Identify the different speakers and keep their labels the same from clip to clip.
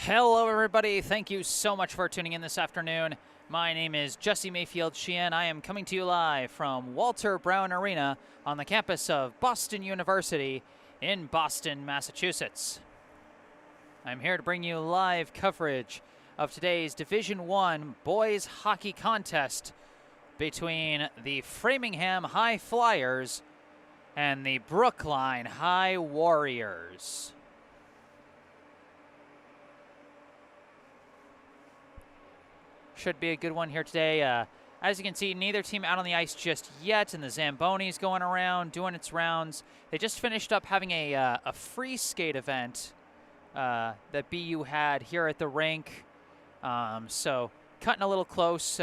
Speaker 1: Hello, everybody. Thank you so much for tuning in this afternoon. My name is Jesse Mayfield-Sheehan. I am coming to you live from Walter Brown Arena on the campus of Boston University in Boston, Massachusetts. I'm here to bring you live coverage of today's Division I boys hockey contest between the Framingham High Flyers and the Brookline High Warriors. Should be a good one here today. As you can see, neither team out on the ice just yet, and the Zamboni's going around, doing its rounds. They just finished up having a free skate event that BU had here at the rink. So cutting a little close.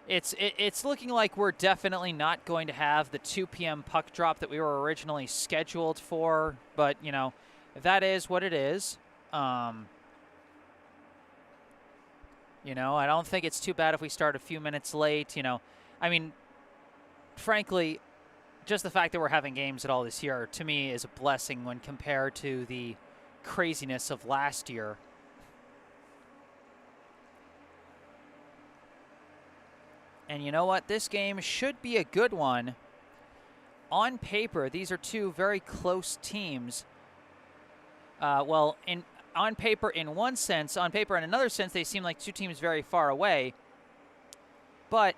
Speaker 1: It's looking like we're definitely not going to have the 2 p.m. puck drop that we were originally scheduled for, but, you know, that is what it is. You know, I don't think it's too bad if we start a few minutes late, you know. I mean, frankly, just the fact that we're having games at all this year, to me, is a blessing when compared to the craziness of last year. And you know what? This game should be a good one. On paper, these are two very close teams. On paper in one sense, on paper in another sense, they seem like two teams very far away. But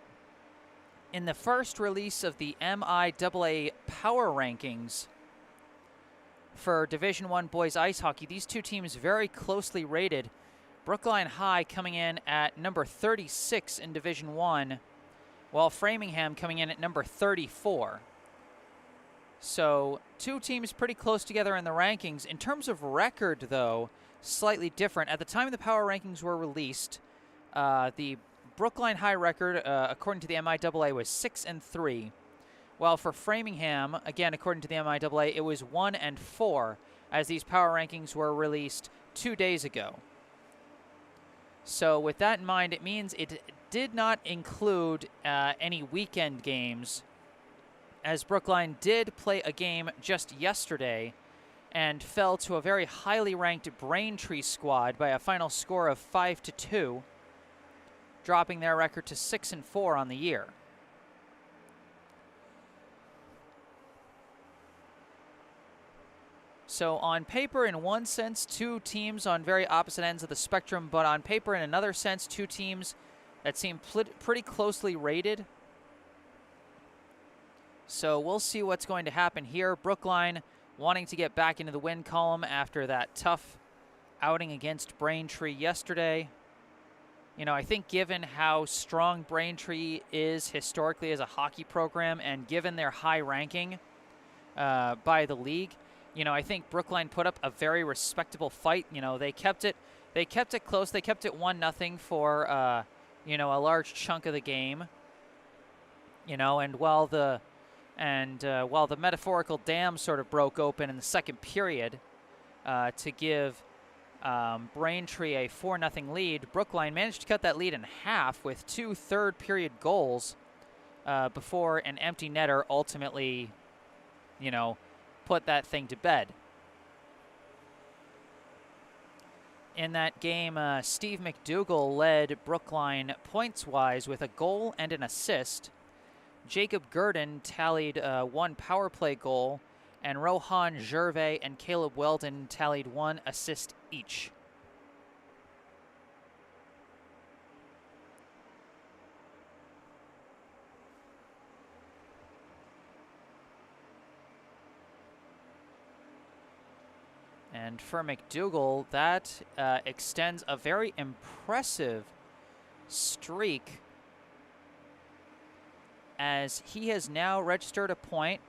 Speaker 1: in the first release of the MIAA Power Rankings for Division I boys ice hockey, these two teams very closely rated. Brookline High coming in at number 36 in Division I, while Framingham coming in at number 34. So two teams pretty close together in the rankings. In terms of record, though, slightly different. At the time the power rankings were released, the Brookline High record, according to the MIAA, was 6-3, while for Framingham, again according to the MIAA, it was 1-4, as these power rankings were released 2 days ago. So with that in mind, it means it did not include any weekend games, as Brookline did play a game just yesterday and fell to a very highly ranked Braintree squad by a final score of 5-2, dropping their record to 6-4 on the year. So on paper, in one sense, two teams on very opposite ends of the spectrum, but on paper, in another sense, two teams that seem pretty closely rated. So we'll see what's going to happen here. Brookline wanting to get back into the win column after that tough outing against Braintree yesterday. You know, I think given how strong Braintree is historically as a hockey program and given their high ranking by the league, you know, I think Brookline put up a very respectable fight. You know, they kept it close. They kept it 1-0 for, you know, a large chunk of the game. You know, and while the metaphorical dam sort of broke open in the second period to give Braintree a 4-0 lead, Brookline managed to cut that lead in half with 2 third-period goals before an empty netter ultimately, you know, put that thing to bed. In that game, Steve McDougall led Brookline points-wise with a goal and an assist. Jacob Gurdon tallied 1 power play goal, and Rohan Gervais and Caleb Weldon tallied 1 assist each. And for McDougall, that extends a very impressive streak, as he has now registered a point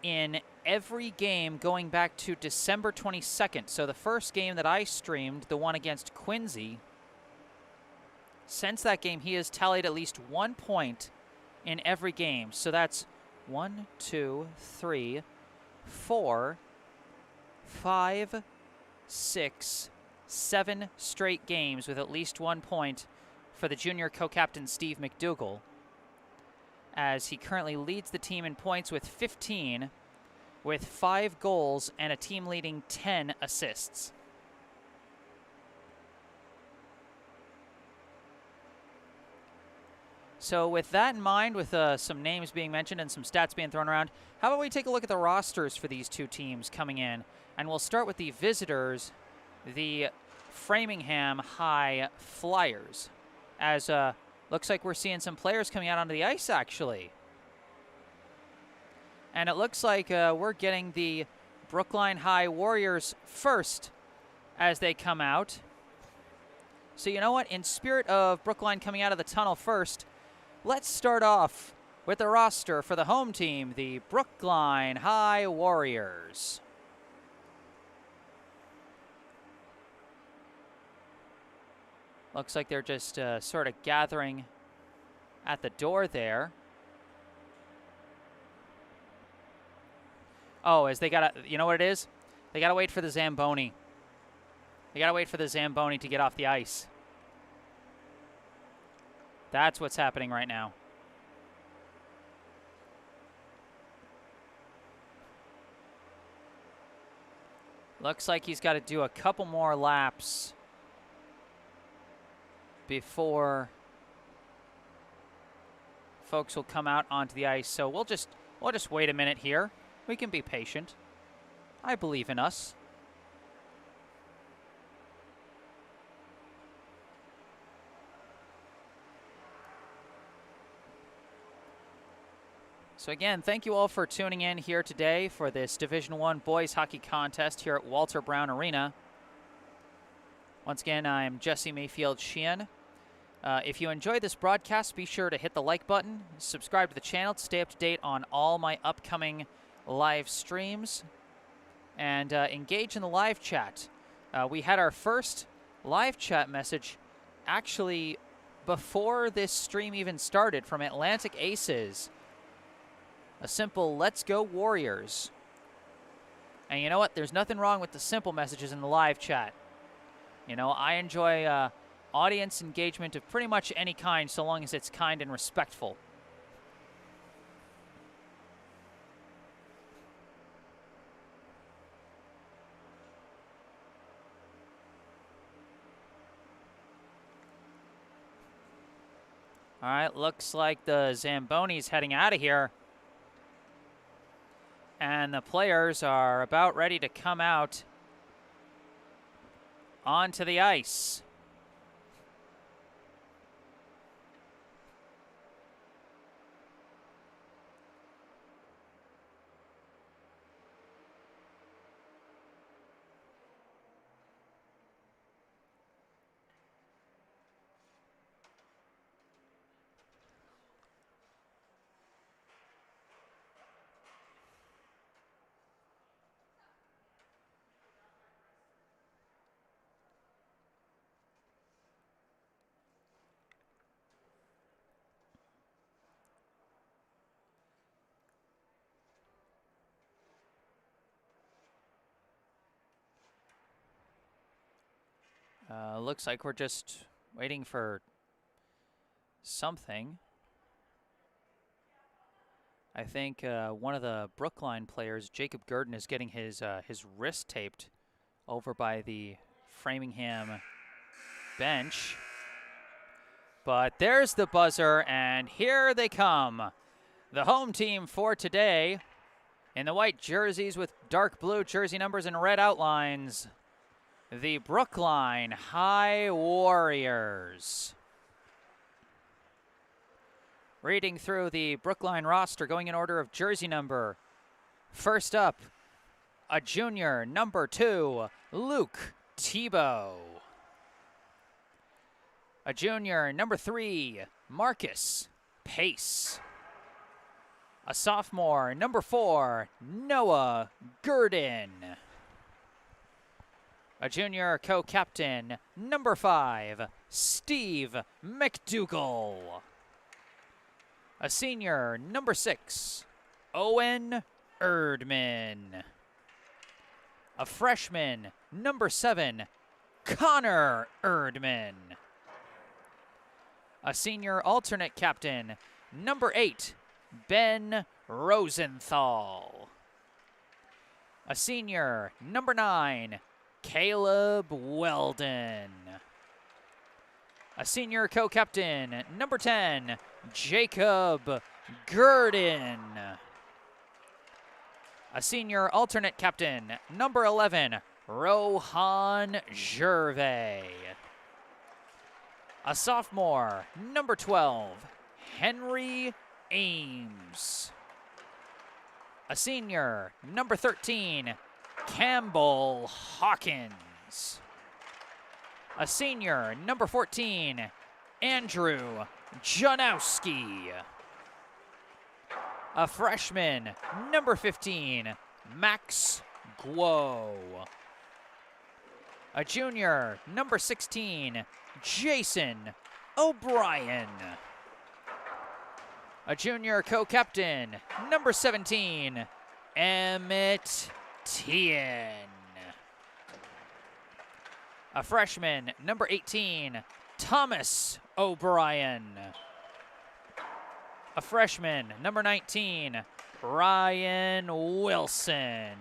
Speaker 1: in every game going back to December 22nd. So the first game that I streamed, the one against Quincy, since that game he has tallied at least 1 point in every game. So that's 1, 2, 3, 4, 5, 6, 7 straight games with at least 1 point for the junior co-captain Steve McDougall, as he currently leads the team in points with 15, with 5 goals and a team-leading 10 assists. So with that in mind, with some names being mentioned and some stats being thrown around, how about we take a look at the rosters for these two teams coming in? And we'll start with the visitors, the Framingham High Flyers. As looks like we're seeing some players coming out onto the ice, actually. And it looks like we're getting the Brookline High Warriors first as they come out. So you know what? In spirit of Brookline coming out of the tunnel first, let's start off with the roster for the home team, the Brookline High Warriors. Looks like they're just sort of gathering at the door there. Oh, as they gotta, you know what it is? They gotta wait for the Zamboni. They gotta wait for the Zamboni to get off the ice. That's what's happening right now. Looks like he's got to do a couple more laps before folks will come out onto the ice. So we'll just wait a minute here. We can be patient. I believe in us. So again, thank you all for tuning in here today for this Division I boys hockey contest here at Walter Brown Arena. Once again, I'm Jesse Mayfield-Sheehan. If you enjoyed this broadcast, be sure to hit the like button, subscribe to the channel to stay up to date on all my upcoming live streams, and engage in the live chat. We had our first live chat message actually before this stream even started from Atlantic Aces. A simple, "Let's go Warriors." And you know what? There's nothing wrong with the simple messages in the live chat. You know, I enjoy audience engagement of pretty much any kind, so long as it's kind and respectful. All right, looks like the Zamboni's heading out of here. And the players are about ready to come out onto the ice. Looks like we're just waiting for something. I think one of the Brookline players, Jacob Gurdon, is getting his wrist taped over by the Framingham bench. But there's the buzzer, and here they come. The home team for today in the white jerseys with dark blue jersey numbers and red outlines. The Brookline High Warriors. Reading through the Brookline roster, going in order of jersey number. First up, a junior, number 2, Luke Tebow. A junior, number 3, Marcus Pace. A sophomore, number 4, Noah Gurdon. A junior co-captain, number 5, Steve McDougall. A senior, number 6, Owen Erdman. A freshman, number 7, Connor Erdman. A senior alternate captain, number 8, Ben Rosenthal. A senior, number 9, Caleb Weldon. A senior co-captain, number 10, Jacob Gurdon. A senior alternate captain, number 11, Rohan Gervais. A sophomore, number 12, Henry Ames. A senior, number 13, Campbell Hawkins. A senior, number 14, Andrew Janowski. A freshman, number 15, Max Guo. A junior, number 16, Jason O'Brien. A junior co-captain, number 17, Emmett Tien. A freshman, number 18, Thomas O'Brien. A freshman, number 19, Ryan Wilson.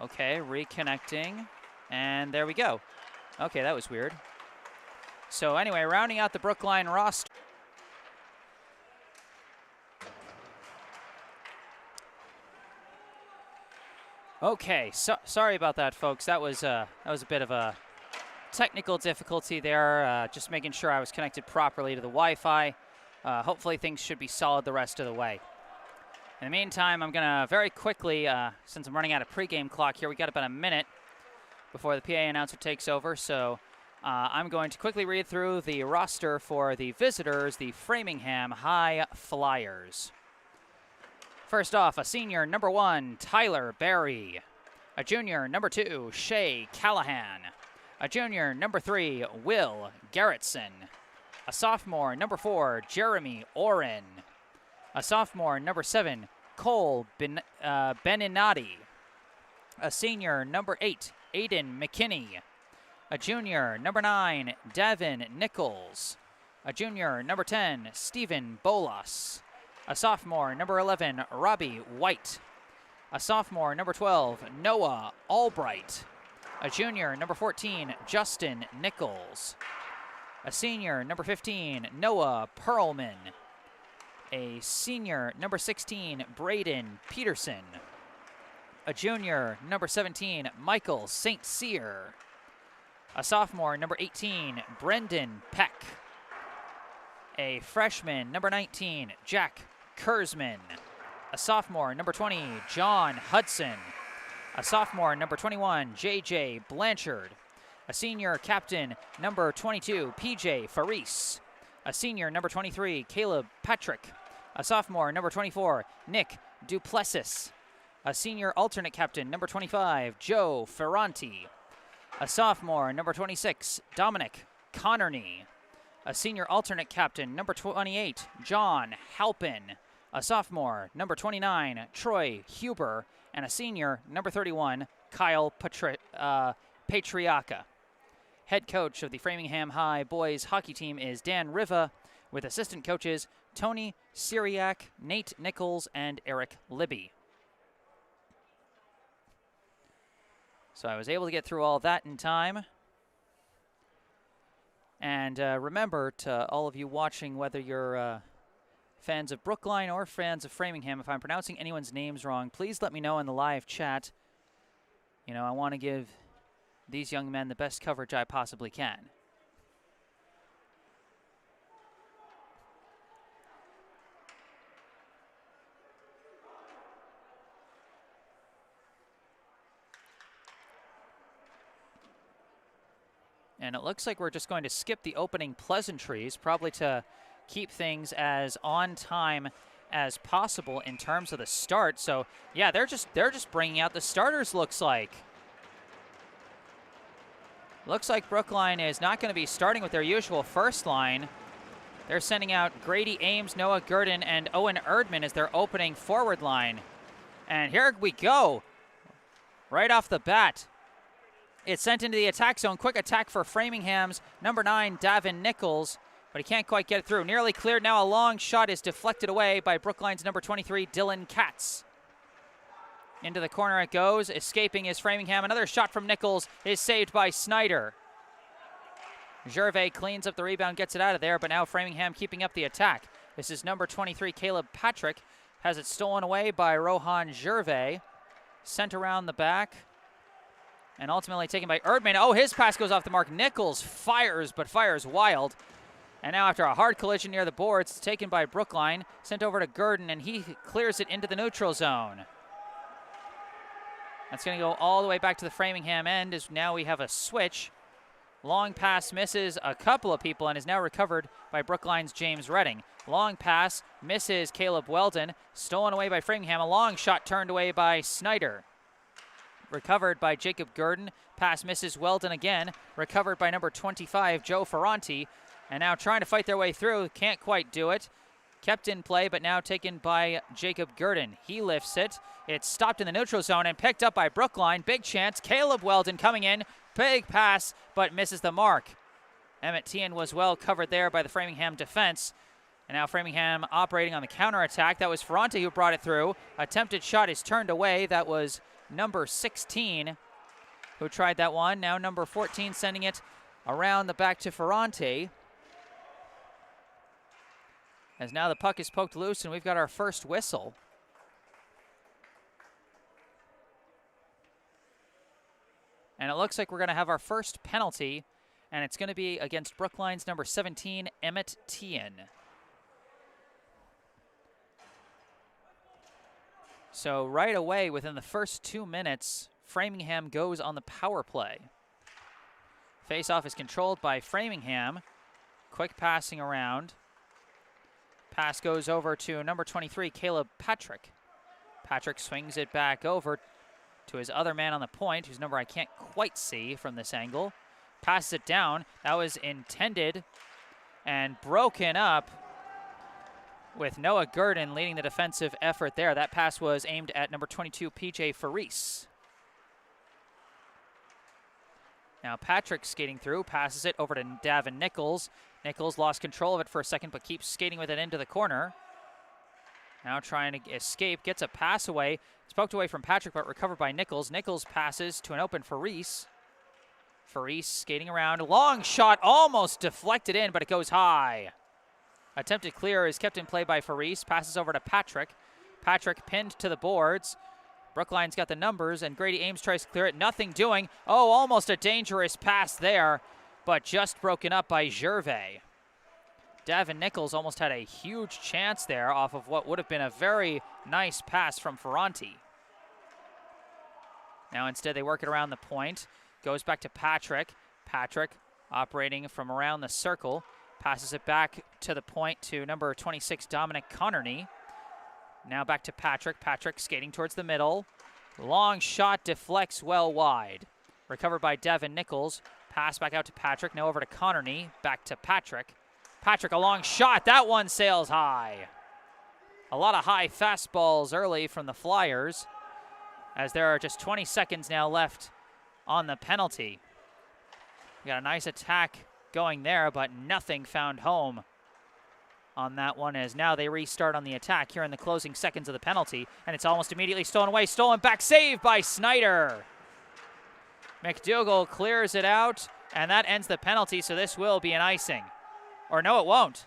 Speaker 1: Okay, reconnecting, and there we go. Okay, that was weird. So anyway, rounding out the Brookline roster. Okay, sorry about that, folks. That was a bit of a technical difficulty there. Just making sure I was connected properly to the Wi-Fi. Hopefully things should be solid the rest of the way. In the meantime, I'm gonna very quickly, since I'm running out of pregame clock here, we got about a minute before the PA announcer takes over. So I'm going to quickly read through the roster for the visitors, the Framingham High Flyers. First off, a senior, number 1, Tyler Berry. A junior, number 2, Shay Callahan. A junior, number 3, Will Garrettson. A sophomore, number 4, Jeremy Oren. A sophomore, number 7, Cole Beninati. A senior, number 8, Aiden McKinney. A junior, number 9, Devin Nichols. A junior, number 10, Stephen Bolas. A sophomore, number 11, Robbie White. A sophomore, number 12, Noah Albright. A junior, number 14, Justin Nichols. A senior, number 15, Noah Perlman. A senior, number 16, Braden Peterson. A junior, number 17, Michael St. Cyr. A sophomore, number 18, Brendan Peck. A freshman, number 19, Jack Kurzman. A sophomore, number 20, John Hudson. A sophomore, number 21, J.J. Blanchard. A senior captain, number 22, P.J. Faris. A senior, number 23, Caleb Patrick. A sophomore, number 24, Nick Duplessis. A senior alternate captain, number 25, Joe Ferranti. A sophomore, number 26, Dominic Connerny. A senior alternate captain, number 28, John Halpin. A sophomore, number 29, Troy Huber. And a senior, number 31, Kyle Patriaka. Head coach of the Framingham High boys hockey team is Dan Riva, with assistant coaches Tony Syriac, Nate Nichols, and Eric Libby. So I was able to get through all that in time. And remember, to all of you watching, whether you're fans of Brookline or fans of Framingham, if I'm pronouncing anyone's names wrong, please let me know in the live chat. You know, I want to give these young men the best coverage I possibly can. And it looks like we're just going to skip the opening pleasantries, probably to keep things as on time as possible in terms of the start. So yeah, they're just bringing out the starters. Looks like Brookline is not going to be starting with their usual first line. They're sending out Grady Ames, Noah Gurdon, and Owen Erdman as their opening forward line. And here we go, right off the bat. It's sent into the attack zone. Quick attack for Framingham's number 9, Davin Nichols, but he can't quite get it through. Nearly cleared now. A long shot is deflected away by Brookline's number 23, Dylan Katz. Into the corner it goes. Escaping is Framingham. Another shot from Nichols is saved by Snyder. Gervais cleans up the rebound, gets it out of there, but now Framingham keeping up the attack. This is number 23, Caleb Patrick. Has it stolen away by Rohan Gervais. Sent around the back. And ultimately taken by Erdman. Oh, his pass goes off the mark. Nichols fires, but fires wild. And now after a hard collision near the boards, it's taken by Brookline. Sent over to Gurdon, and he clears it into the neutral zone. That's going to go all the way back to the Framingham end, as now we have a switch. Long pass misses a couple of people and is now recovered by Brookline's James Redding. Long pass misses Caleb Weldon. Stolen away by Framingham. A long shot turned away by Snyder. Recovered by Jacob Gurdon. Pass misses Weldon again. Recovered by number 25, Joe Ferranti. And now trying to fight their way through. Can't quite do it. Kept in play, but now taken by Jacob Gurdon. He lifts it. It's stopped in the neutral zone and picked up by Brookline. Big chance. Caleb Weldon coming in. Big pass, but misses the mark. Emmett Tian was well covered there by the Framingham defense. And now Framingham operating on the counterattack. That was Ferranti who brought it through. Attempted shot is turned away. That was number 16 who tried that one. Now number 14 sending it around the back to Ferranti. As now the puck is poked loose and we've got our first whistle. And it looks like we're going to have our first penalty, and it's going to be against Brookline's number 17, Emmett Tian. So right away, within the first 2 minutes, Framingham goes on the power play. Face-off is controlled by Framingham. Quick passing around. Pass goes over to number 23, Caleb Patrick. Patrick swings it back over to his other man on the point, whose number I can't quite see from this angle. Passes it down. That was intended and broken up with Noah Gurdon leading the defensive effort there. That pass was aimed at number 22, PJ Faris. Now Patrick skating through, passes it over to Davin Nichols. Nichols lost control of it for a second, but keeps skating with it into the corner. Now trying to escape, gets a pass away. It's poked away from Patrick, but recovered by Nichols. Nichols passes to an open Faris. Faris skating around. Long shot, almost deflected in, but it goes high. Attempted clear is kept in play by Faris. Passes over to Patrick. Patrick pinned to the boards. Brookline's got the numbers, and Grady Ames tries to clear it. Nothing doing. Oh, almost a dangerous pass there, but just broken up by Gervais. Davin Nichols almost had a huge chance there off of what would have been a very nice pass from Ferranti. Now instead they work it around the point. Goes back to Patrick. Patrick operating from around the circle. Passes it back to the point to number 26, Dominic Connerny. Now back to Patrick. Patrick skating towards the middle. Long shot deflects well wide. Recovered by Davin Nichols. Pass back out to Patrick. Now over to Connerny. Back to Patrick. Patrick, a long shot. That one sails high. A lot of high fastballs early from the Flyers, as there are just 20 seconds now left on the penalty. We got a nice attack going there, but nothing found home on that one, as now they restart on the attack here in the closing seconds of the penalty, and it's almost immediately stolen away. Stolen back, saved by Snyder. McDougall clears it out, and that ends the penalty, so this will be an icing. Or no, it won't.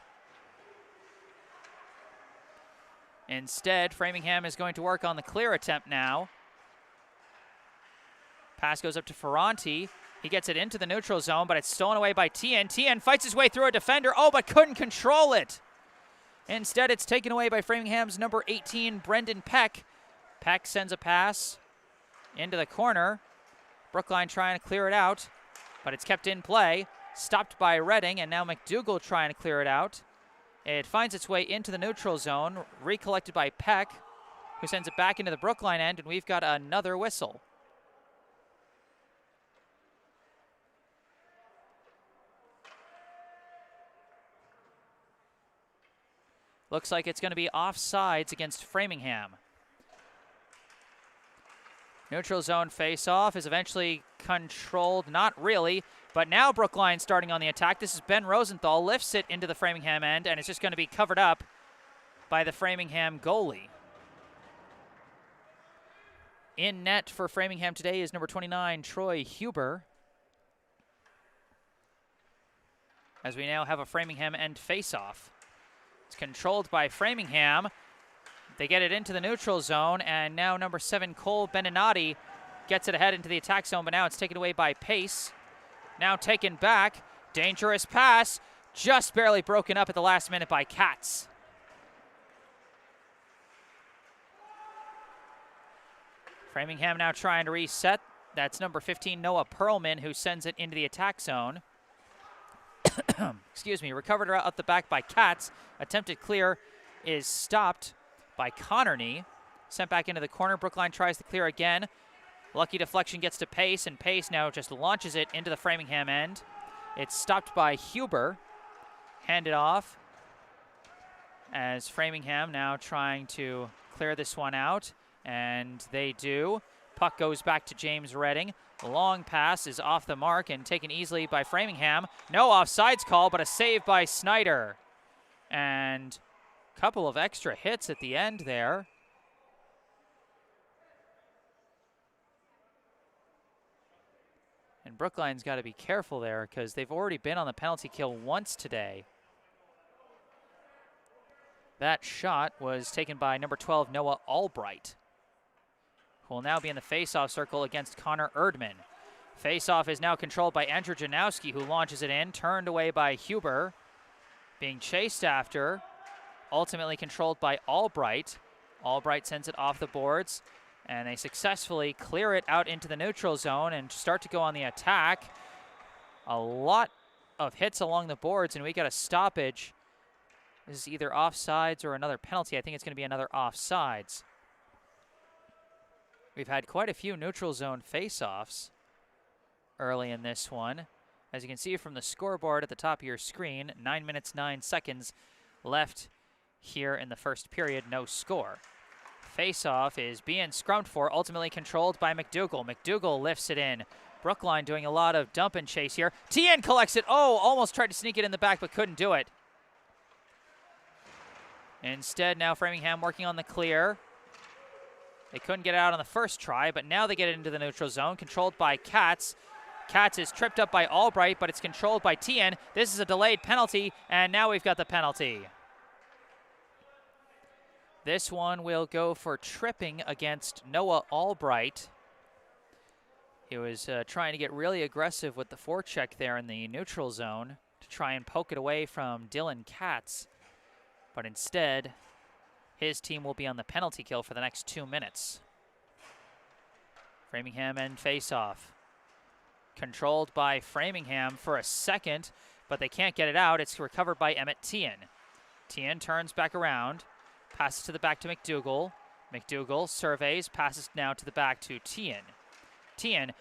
Speaker 1: Instead, Framingham is going to work on the clear attempt now. Pass goes up to Ferranti. He gets it into the neutral zone, but it's stolen away by Tian. Tian fights his way through a defender. Oh, but couldn't control it. Instead, it's taken away by Framingham's number 18, Brendan Peck. Peck sends a pass into the corner. Brookline trying to clear it out, but it's kept in play. Stopped by Redding, and now McDougall trying to clear it out. It finds its way into the neutral zone, recollected by Peck, who sends it back into the Brookline end, and we've got another whistle. Looks like it's going to be offsides against Framingham. Neutral zone face-off is eventually controlled, not really, but now Brookline starting on the attack. This is Ben Rosenthal, lifts it into the Framingham end, and it's just going to be covered up by the Framingham goalie. In net for Framingham today is number 29, Troy Huber. as we now have a Framingham end face-off. It's controlled by Framingham. They get it into the neutral zone, and now number 7, Cole Beninati, gets it ahead into the attack zone, but now it's taken away by Pace. Now taken back. Dangerous pass. Just barely broken up at the last minute by Katz. Framingham now trying to reset. That's number 15, Noah Perlman, who sends it into the attack zone. Excuse me. Recovered out the back by Katz. Attempted clear is stopped by Connerny. Sent back into the corner. Brookline tries to clear again. Lucky deflection gets to Pace, and Pace now just launches it into the Framingham end. It's stopped by Huber. Handed off as Framingham now trying to clear this one out, and they do. Puck goes back to James Redding. The long pass is off the mark and taken easily by Framingham. No offsides call, but a save by Snyder. And a couple of extra hits at the end there. And Brookline's got to be careful there because they've already been on the penalty kill once today. That shot was taken by number 12, Noah Albright, who will now be in the face-off circle against Connor Erdman. Face-off is now controlled by Andrew Janowski, who launches it in, turned away by Huber, being chased after, ultimately controlled by Albright. Albright sends it off the boards, and they successfully clear it out into the neutral zone and start to go on the attack. A lot of hits along the boards, and we got a stoppage. This is either offsides or another penalty. I think it's going to be another offsides. We've had quite a few neutral zone face-offs early in this one. As you can see from the scoreboard at the top of your screen, 9 minutes, 9 seconds left here in the first period, no score. Face-off is being scrummed for, ultimately controlled by McDougall. McDougall lifts it in. Brookline doing a lot of dump and chase here. Tien collects it. Oh, almost tried to sneak it in the back, but couldn't do it. Instead, now Framingham working on the clear. They couldn't get it out on the first try, but now they get it into the neutral zone, controlled by Katz. Katz is tripped up by Albright, but it's controlled by Tien. This is a delayed penalty, and now we've got the penalty. This one will go for tripping against Noah Albright. He was trying to get really aggressive with the forecheck there in the neutral zone to try and poke it away from Dylan Katz. But instead, his team will be on the penalty kill for the next 2 minutes. Framingham end face-off. Controlled by Framingham for a second, but they can't get it out. It's recovered by Emmett Tien. Tien turns back around, passes to the back to McDougall. McDougall surveys, passes now to the back to Tien. Tien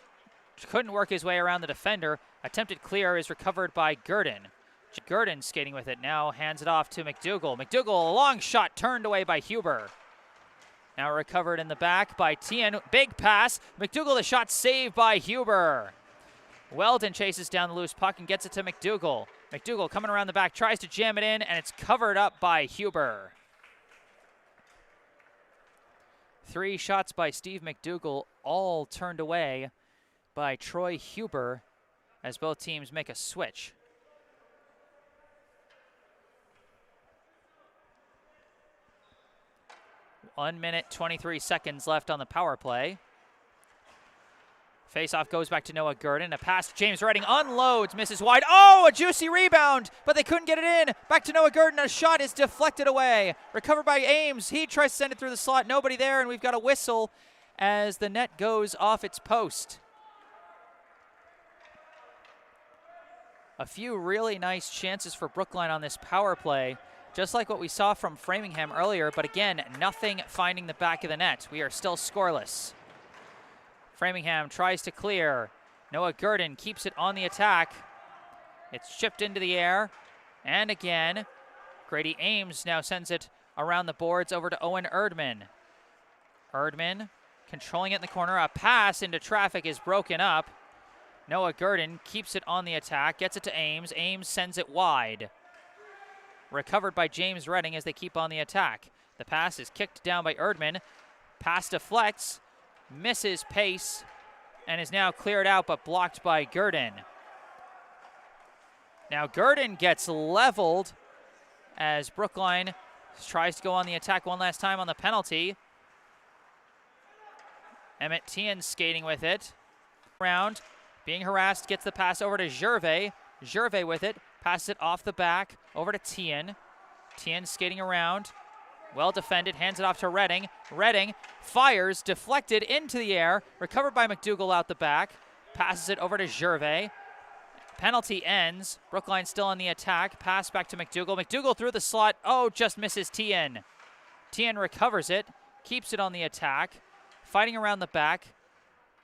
Speaker 1: couldn't work his way around the defender. Attempted clear is recovered by Gurdon. Gurdon skating with it, now hands it off to McDougall. McDougall, a long shot turned away by Huber. Now recovered in the back by Tien. Big pass. McDougall, the shot saved by Huber. Weldon chases down the loose puck and gets it to McDougall. McDougall coming around the back, tries to jam it in, and it's covered up by Huber. 3 shots by Steve McDougall, all turned away by Troy Huber as both teams make a switch. 1 minute, 23 seconds left on the power play. Faceoff goes back to Noah Gurdon. A pass to James Redding. Unloads, misses wide. Oh, a juicy rebound, but they couldn't get it in. Back to Noah Gurdon. A shot is deflected away. Recovered by Ames. He tries to send it through the slot. Nobody there, and we've got a whistle as the net goes off its post. A few really nice chances for Brookline on this power play, just like what we saw from Framingham earlier, but again, nothing finding the back of the net. We are still scoreless. Framingham tries to clear. Noah Gurdon keeps it on the attack. It's chipped into the air. And again, Grady Ames now sends it around the boards over to Owen Erdman. Erdman controlling it in the corner. A pass into traffic is broken up. Noah Gurdon keeps it on the attack, gets it to Ames. Ames sends it wide. Recovered by James Redding as they keep on the attack. The pass is kicked down by Erdman. Pass deflects, misses pace, and is now cleared out but blocked by Gurdon. Now Gurdon gets leveled as Brookline tries to go on the attack one last time on the penalty. Emmett Tien skating with it. Round, being harassed, gets the pass over to Gervais. Gervais with it, passes it off the back, over to Tien. Tien skating around, well defended, hands it off to Redding. Redding fires, deflected into the air, recovered by McDougall out the back, passes it over to Gervais. Penalty ends, Brookline still on the attack, pass back to McDougall. McDougall through the slot, just misses Tien. Tien recovers it, keeps it on the attack, fighting around the back.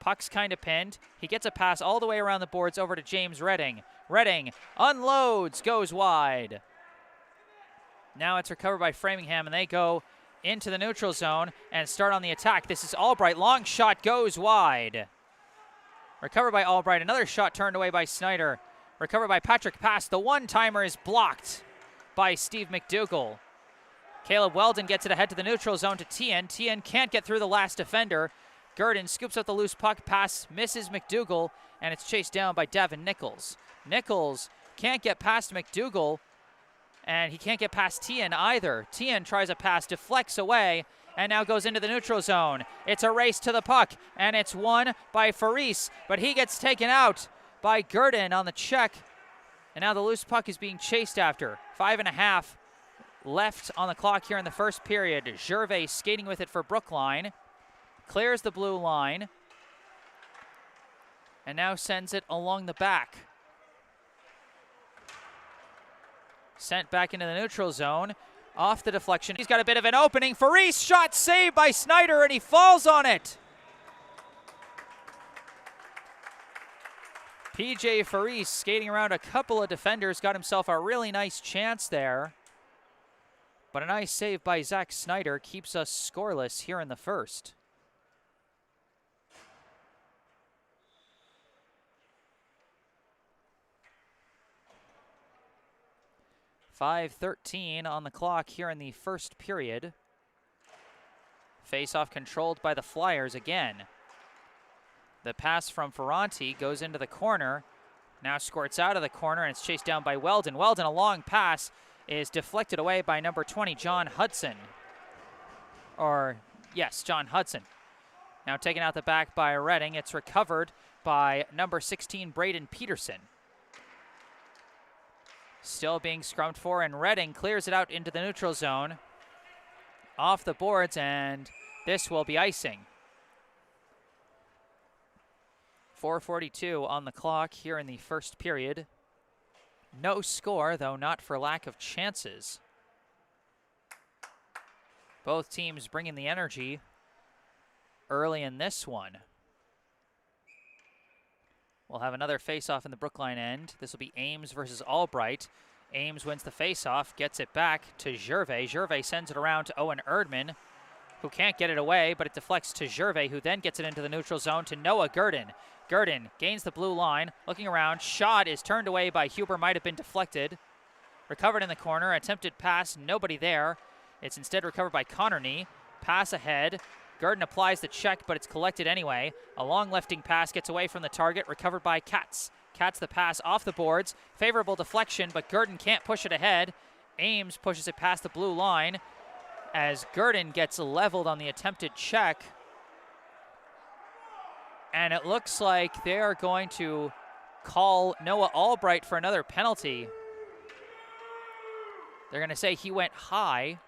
Speaker 1: Puck's kind of pinned. He gets a pass all the way around the boards over to James Redding. Redding unloads, goes wide. Now it's recovered by Framingham, and they go into the neutral zone and start on the attack. This is Albright. Long shot goes wide. Recovered by Albright. Another shot turned away by Snyder. Recovered by Patrick Pass. The one-timer is blocked by Steve McDougall. Caleb Weldon gets it ahead to the neutral zone to Tien. Tien can't get through the last defender. Gurdon scoops up the loose puck, pass misses McDougall, and it's chased down by Devin Nichols. Nichols can't get past McDougall, and he can't get past Tien either. Tien tries a pass, deflects away, and now goes into the neutral zone. It's a race to the puck, and it's won by Faris, but he gets taken out by Gurdon on the check, and now the loose puck is being chased after. 5.5 left on the clock here in the first period. Gervais skating with it for Brookline. Clears the blue line, and now sends it along the back. Sent back into the neutral zone, off the deflection. He's got a bit of an opening. Faris, shot saved by Snyder, and he falls on it. PJ Faris skating around a couple of defenders, got himself a really nice chance there. But a nice save by Zach Snyder keeps us scoreless here in the first. 5:13 on the clock here in the first period. Face-off controlled by the Flyers again. The pass from Ferranti goes into the corner. Now squirts out of the corner, and it's chased down by Weldon. Weldon, a long pass, is deflected away by number 20, John Hudson. John Hudson. Now taken out the back by Redding. It's recovered by number 16, Braden Peterson. Still being scrummed for, and Redding clears it out into the neutral zone. Off the boards, and this will be icing. 4:42 on the clock here in the first period. No score, though not for lack of chances. Both teams bringing the energy early in this one. We'll have another face-off in the Brookline end. This will be Ames versus Albright. Ames wins the face-off, gets it back to Gervais. Gervais sends it around to Owen Erdman, who can't get it away, but it deflects to Gervais, who then gets it into the neutral zone to Noah Gurdon. Gurdon gains the blue line, looking around. Shot is turned away by Huber, might have been deflected. Recovered in the corner, attempted pass, nobody there. It's instead recovered by Connerny. Pass ahead. Gurdon applies the check, but it's collected anyway. A long lifting pass gets away from the target, recovered by Katz. Katz the pass off the boards. Favorable deflection, but Gurdon can't push it ahead. Ames pushes it past the blue line as Gurdon gets leveled on the attempted check. And it looks like they are going to call Noah Albright for another penalty. They're going to say he went high.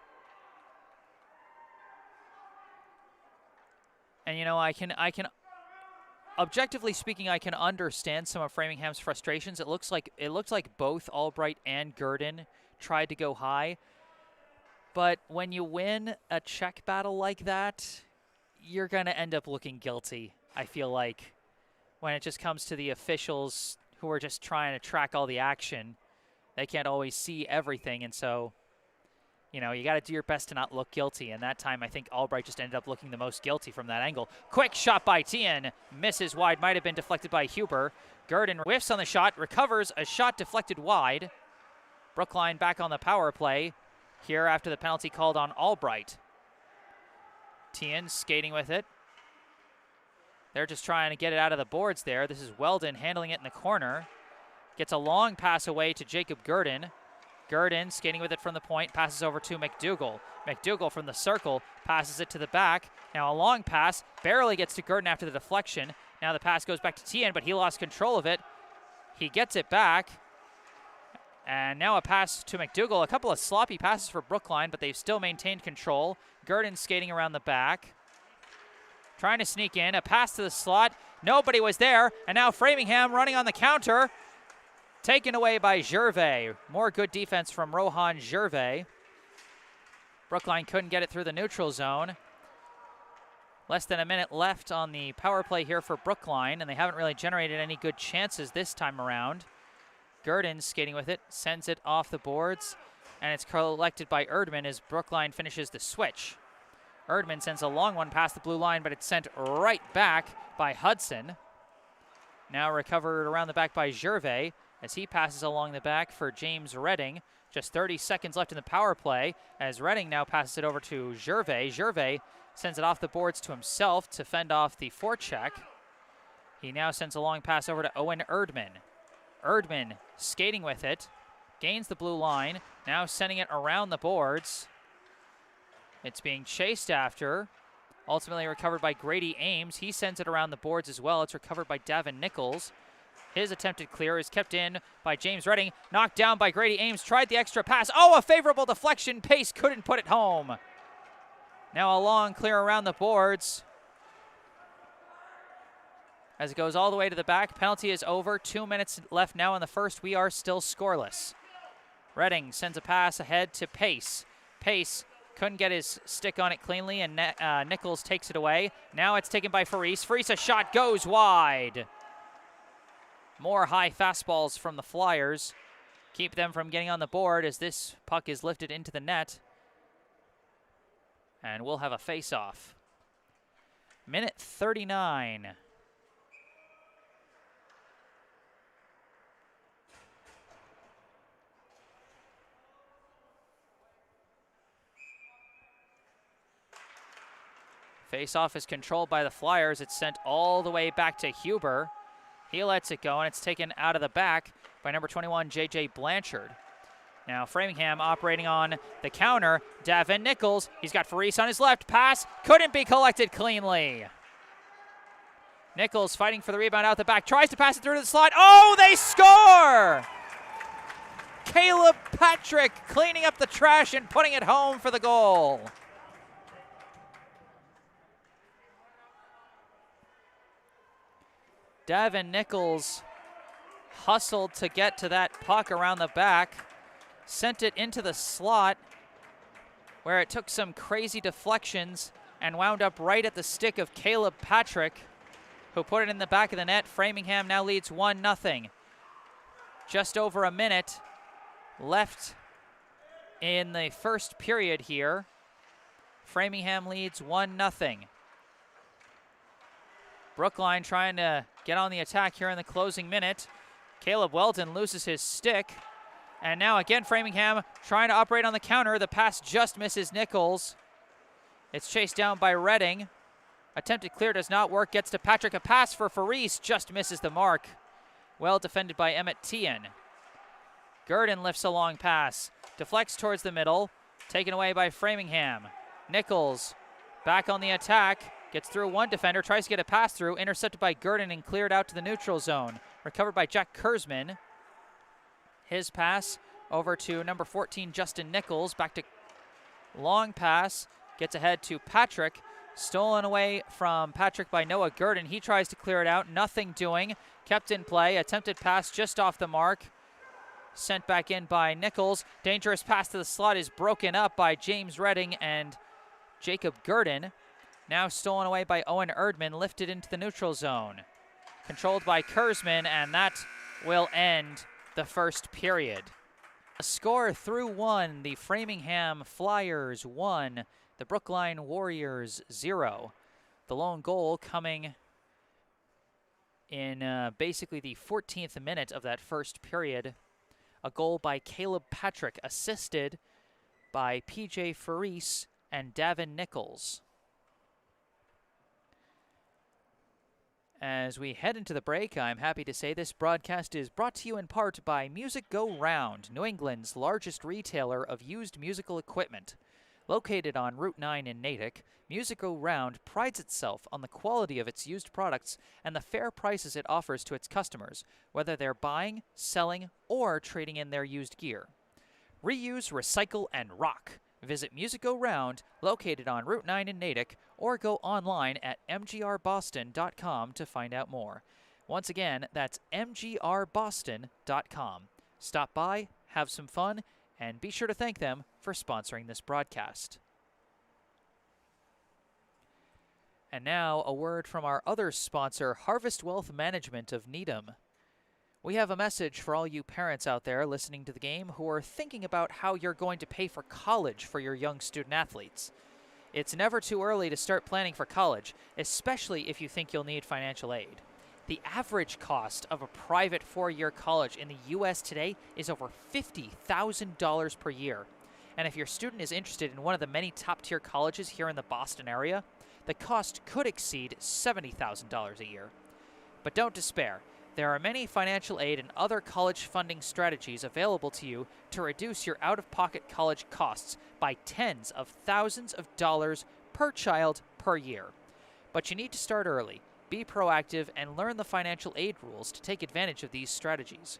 Speaker 1: And, you know, I can, objectively speaking, I can understand some of Framingham's frustrations. It looks like both Albright and Gurdon tried to go high. But when you win a check battle like that, you're going to end up looking guilty, I feel like, when it just comes to the officials who are just trying to track all the action. They can't always see everything, and so, you know, you got to do your best to not look guilty. And that time, I think Albright just ended up looking the most guilty from that angle. Quick shot by Tien. Misses wide. Might have been deflected by Huber. Gurdon whiffs on the shot. Recovers. A shot deflected wide. Brookline back on the power play here after the penalty called on Albright. Tien skating with it. They're just trying to get it out of the boards there. This is Weldon handling it in the corner. Gets a long pass away to Jacob Gurdon. Gurdon skating with it from the point, passes over to McDougall. McDougall from the circle, passes it to the back. Now a long pass, barely gets to Gurdon after the deflection. Now the pass goes back to Tien, but he lost control of it. He gets it back. And now a pass to McDougall. A couple of sloppy passes for Brookline, but they've still maintained control. Gurdon skating around the back. Trying to sneak in, a pass to the slot. Nobody was there, and now Framingham running on the counter. Taken away by Gervais. More good defense from Rohan Gervais. Brookline couldn't get it through the neutral zone. Less than a minute left on the power play here for Brookline, and they haven't really generated any good chances this time around. Gurdon skating with it, sends it off the boards, and it's collected by Erdman as Brookline finishes the switch. Erdman sends a long one past the blue line, but it's sent right back by Hudson. Now recovered around the back by Gervais as he passes along the back for James Redding. Just 30 seconds left in the power play as Redding now passes it over to Gervais. Gervais sends it off the boards to himself to fend off the forecheck. He now sends a long pass over to Owen Erdman. Erdman skating with it, gains the blue line, now sending it around the boards. It's being chased after, ultimately recovered by Grady Ames. He sends it around the boards as well. It's recovered by Davin Nichols. His attempted clear is kept in by James Redding, knocked down by Grady Ames, tried the extra pass. Oh, a favorable deflection. Pace couldn't put it home. Now a long clear around the boards. As it goes all the way to the back, penalty is over. 2 minutes left now in the first. We are still scoreless. Redding sends a pass ahead to Pace. Pace couldn't get his stick on it cleanly, and Nichols takes it away. Now it's taken by Faris. Faris, a shot goes wide. More high fastballs from the Flyers. Keep them from getting on the board as this puck is lifted into the net. And we'll have a face-off. Minute 39. Face-off is controlled by the Flyers. It's sent all the way back to Huber. He lets it go, and it's taken out of the back by number 21, J.J. Blanchard. Now Framingham operating on the counter. Davin Nichols, he's got Faris on his left. Pass couldn't be collected cleanly. Nichols fighting for the rebound out the back. Tries to pass it through to the slot. Oh, they score! Caleb Patrick cleaning up the trash and putting it home for the goal. Davin Nichols hustled to get to that puck around the back, sent it into the slot where it took some crazy deflections and wound up right at the stick of Caleb Patrick, who put it in the back of the net. Framingham now leads 1-0. Just over a minute left in the first period here. Framingham leads 1-0. Brookline trying to get on the attack here in the closing minute. Caleb Weldon loses his stick. And now again Framingham trying to operate on the counter. The pass just misses Nichols. It's chased down by Redding. Attempted clear does not work. Gets to Patrick. A pass for Faris just misses the mark. Well defended by Emmett Tien. Gurdon lifts a long pass. Deflects towards the middle. Taken away by Framingham. Nichols back on the attack. Gets through one defender, tries to get a pass through, intercepted by Gurdon and cleared out to the neutral zone. Recovered by Jack Kurzman. His pass over to number 14, Justin Nichols. Back to long pass, gets ahead to Patrick. Stolen away from Patrick by Noah Gurdon. He tries to clear it out, nothing doing. Kept in play, attempted pass just off the mark. Sent back in by Nichols. Dangerous pass to the slot is broken up by James Redding and Jacob Gurdon. Now stolen away by Owen Erdman, lifted into the neutral zone. Controlled by Kurzman, and that will end the first period. A score through one, the Framingham Flyers 1, the Brookline Warriors 0. The lone goal coming in basically the 14th minute of that first period. A goal by Caleb Patrick, assisted by P.J. Faris and Davin Nichols. As we head into the break, I'm happy to say this broadcast is brought to you in part by Music Go Round, New England's largest retailer of used musical equipment. Located on Route 9 in Natick, Music Go Round prides itself on the quality of its used products and the fair prices it offers to its customers, whether they're buying, selling, or trading in their used gear. Reuse, recycle, and rock. Visit Music Go Round, located on Route 9 in Natick, or go online at mgrboston.com to find out more. Once again, that's mgrboston.com. Stop by, have some fun, and be sure to thank them for sponsoring this broadcast. And now, a word from our other sponsor, Harvest Wealth Management of Needham. We have a message for all you parents out there listening to the game who are thinking about how you're going to pay for college for your young student athletes. It's never too early to start planning for college, especially if you think you'll need financial aid. The average cost of a private 4-year college in the U.S. today is over $50,000 per year. And if your student is interested in one of the many top-tier colleges here in the Boston area, the cost could exceed $70,000 a year. But don't despair. There are many financial aid and other college funding strategies available to you to reduce your out-of-pocket college costs by tens of thousands of dollars per child per year. But you need to start early, be proactive, and learn the financial aid rules to take advantage of these strategies.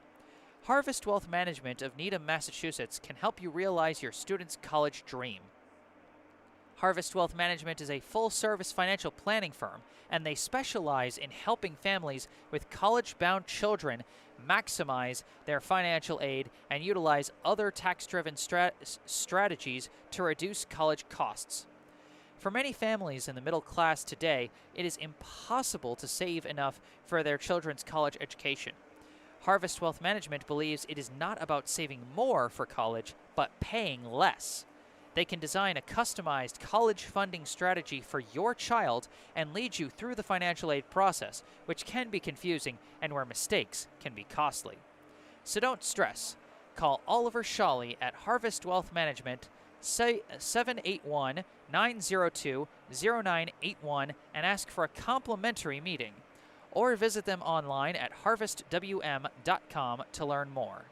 Speaker 1: Harvest Wealth Management of Needham, Massachusetts can help you realize your student's college dream. Harvest Wealth Management is a full-service financial planning firm, and they specialize in helping families with college-bound children maximize their financial aid and utilize other tax-driven strategies to reduce college costs. For many families in the middle class today, it is impossible to save enough for their children's college education. Harvest Wealth Management believes it is not about saving more for college, but paying less. They can design a customized college funding strategy for your child and lead you through the financial aid process, which can be confusing and where mistakes can be costly. So don't stress. Call Oliver Shawley at Harvest Wealth Management, 781-902-0981, and ask for a complimentary meeting. Or visit them online at harvestwm.com to learn more.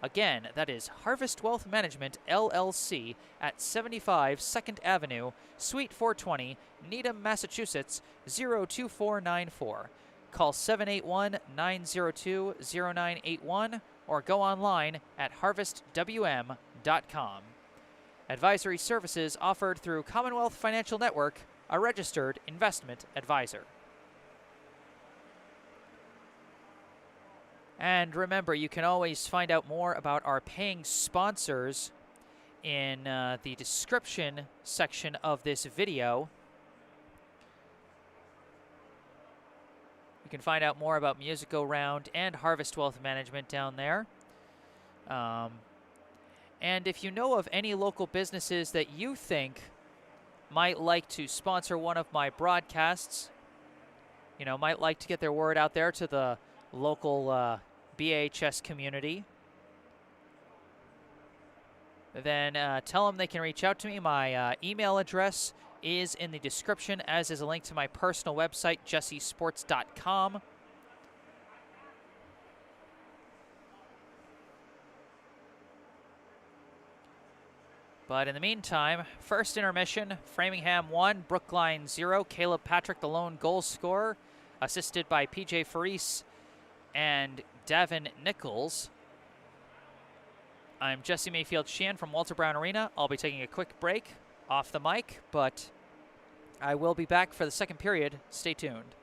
Speaker 1: Again, that is Harvest Wealth Management, LLC, at 75 2nd Avenue, Suite 420, Needham, Massachusetts, 02494. Call 781-902-0981 or go online at harvestwm.com. Advisory services offered through Commonwealth Financial Network, a registered investment advisor. And remember, you can always find out more about our paying sponsors in the description section of this video. You can find out more about Music Go Round and Harvest Wealth Management down there. And if you know of any local businesses that you think might like to sponsor one of my broadcasts, might like to get their word out there to the local BHS community, then tell them they can reach out to me. My email address is in the description, as is a link to my personal website, jessesports.com. But in the meantime, first intermission, Framingham 1, Brookline 0. Caleb Patrick, the lone goal scorer, assisted by PJ Faris and Davin Nichols. I'm Jesse Mayfield-Sheehan from Walter Brown Arena. I'll be taking a quick break off the mic, but I will be back for the second period. Stay tuned.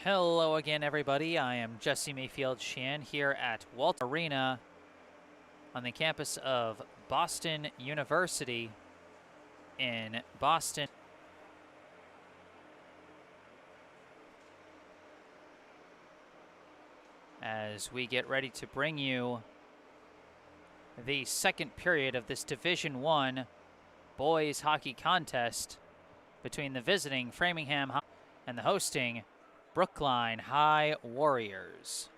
Speaker 1: Hello again, everybody. I am Jesse Mayfield-Sheehan here at Walt Arena on the campus of Boston University in Boston. As we get ready to bring you the second period of this Division I boys hockey contest between the visiting Framingham and the hosting Brookline High Warriors.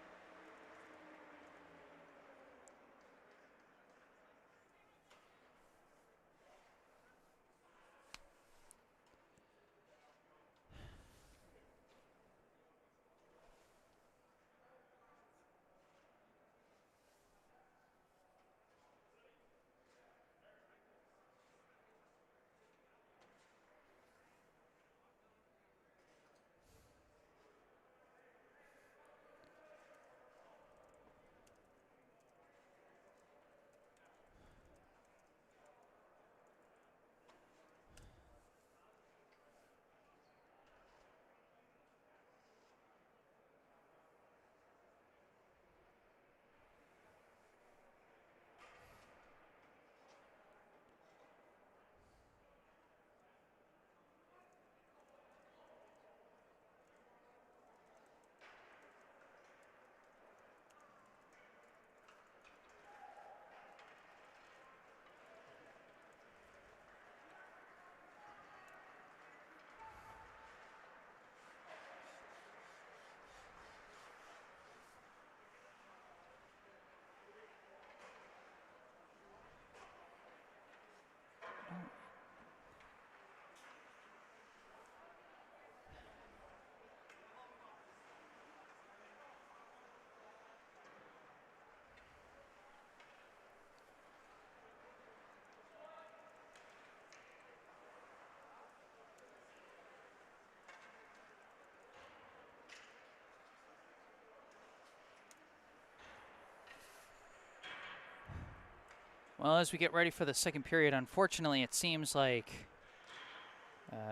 Speaker 1: Well, as we get ready for the second period, unfortunately, it seems like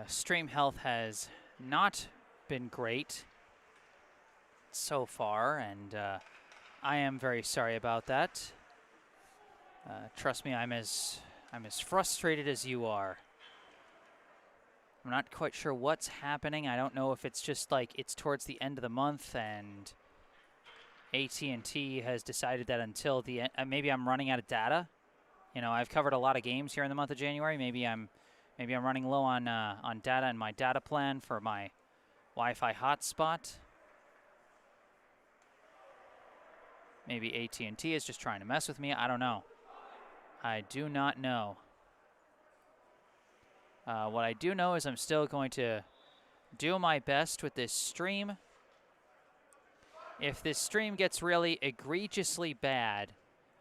Speaker 1: stream health has not been great so far, and I am very sorry about that. Trust me, I'm as frustrated as you are. I'm not quite sure what's happening. I don't know if it's just like it's towards the end of the month and AT&T has decided that until the end, maybe I'm running out of data. You know, I've covered a lot of games here in the month of January. Maybe I'm running low on data in my data plan for my Wi-Fi hotspot. Maybe AT&T is just trying to mess with me. I don't know. I do not know. What I do know is I'm still going to do my best with this stream. If this stream gets really egregiously bad,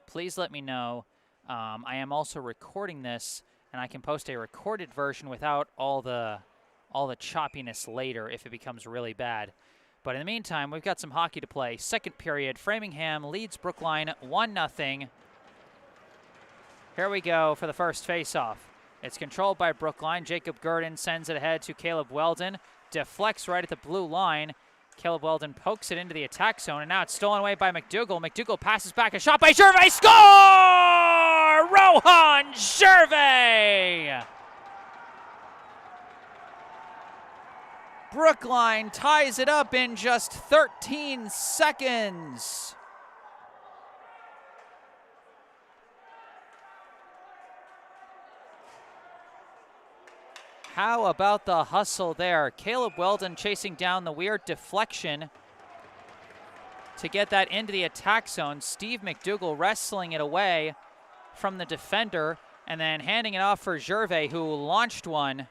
Speaker 1: please let me know. I am also recording this, and I can post a recorded version without all the choppiness later if it becomes really bad. But in the meantime, we've got some hockey to play. Second period, Framingham leads Brookline 1-0. Here we go for the first face-off. It's controlled by Brookline. Jacob Gurdon sends it ahead to Caleb Weldon. Deflects right at the blue line. Caleb Weldon pokes it into the attack zone, and now it's stolen away by McDougall. McDougall passes back, a shot by Gervais. Score! Rohan Gervais! Brookline ties it up in just 13 seconds. How about the hustle there? Caleb Weldon chasing down the weird deflection to get that into the attack zone. Steve McDougall wrestling it away from the defender and then handing it off for Gervais, who launched one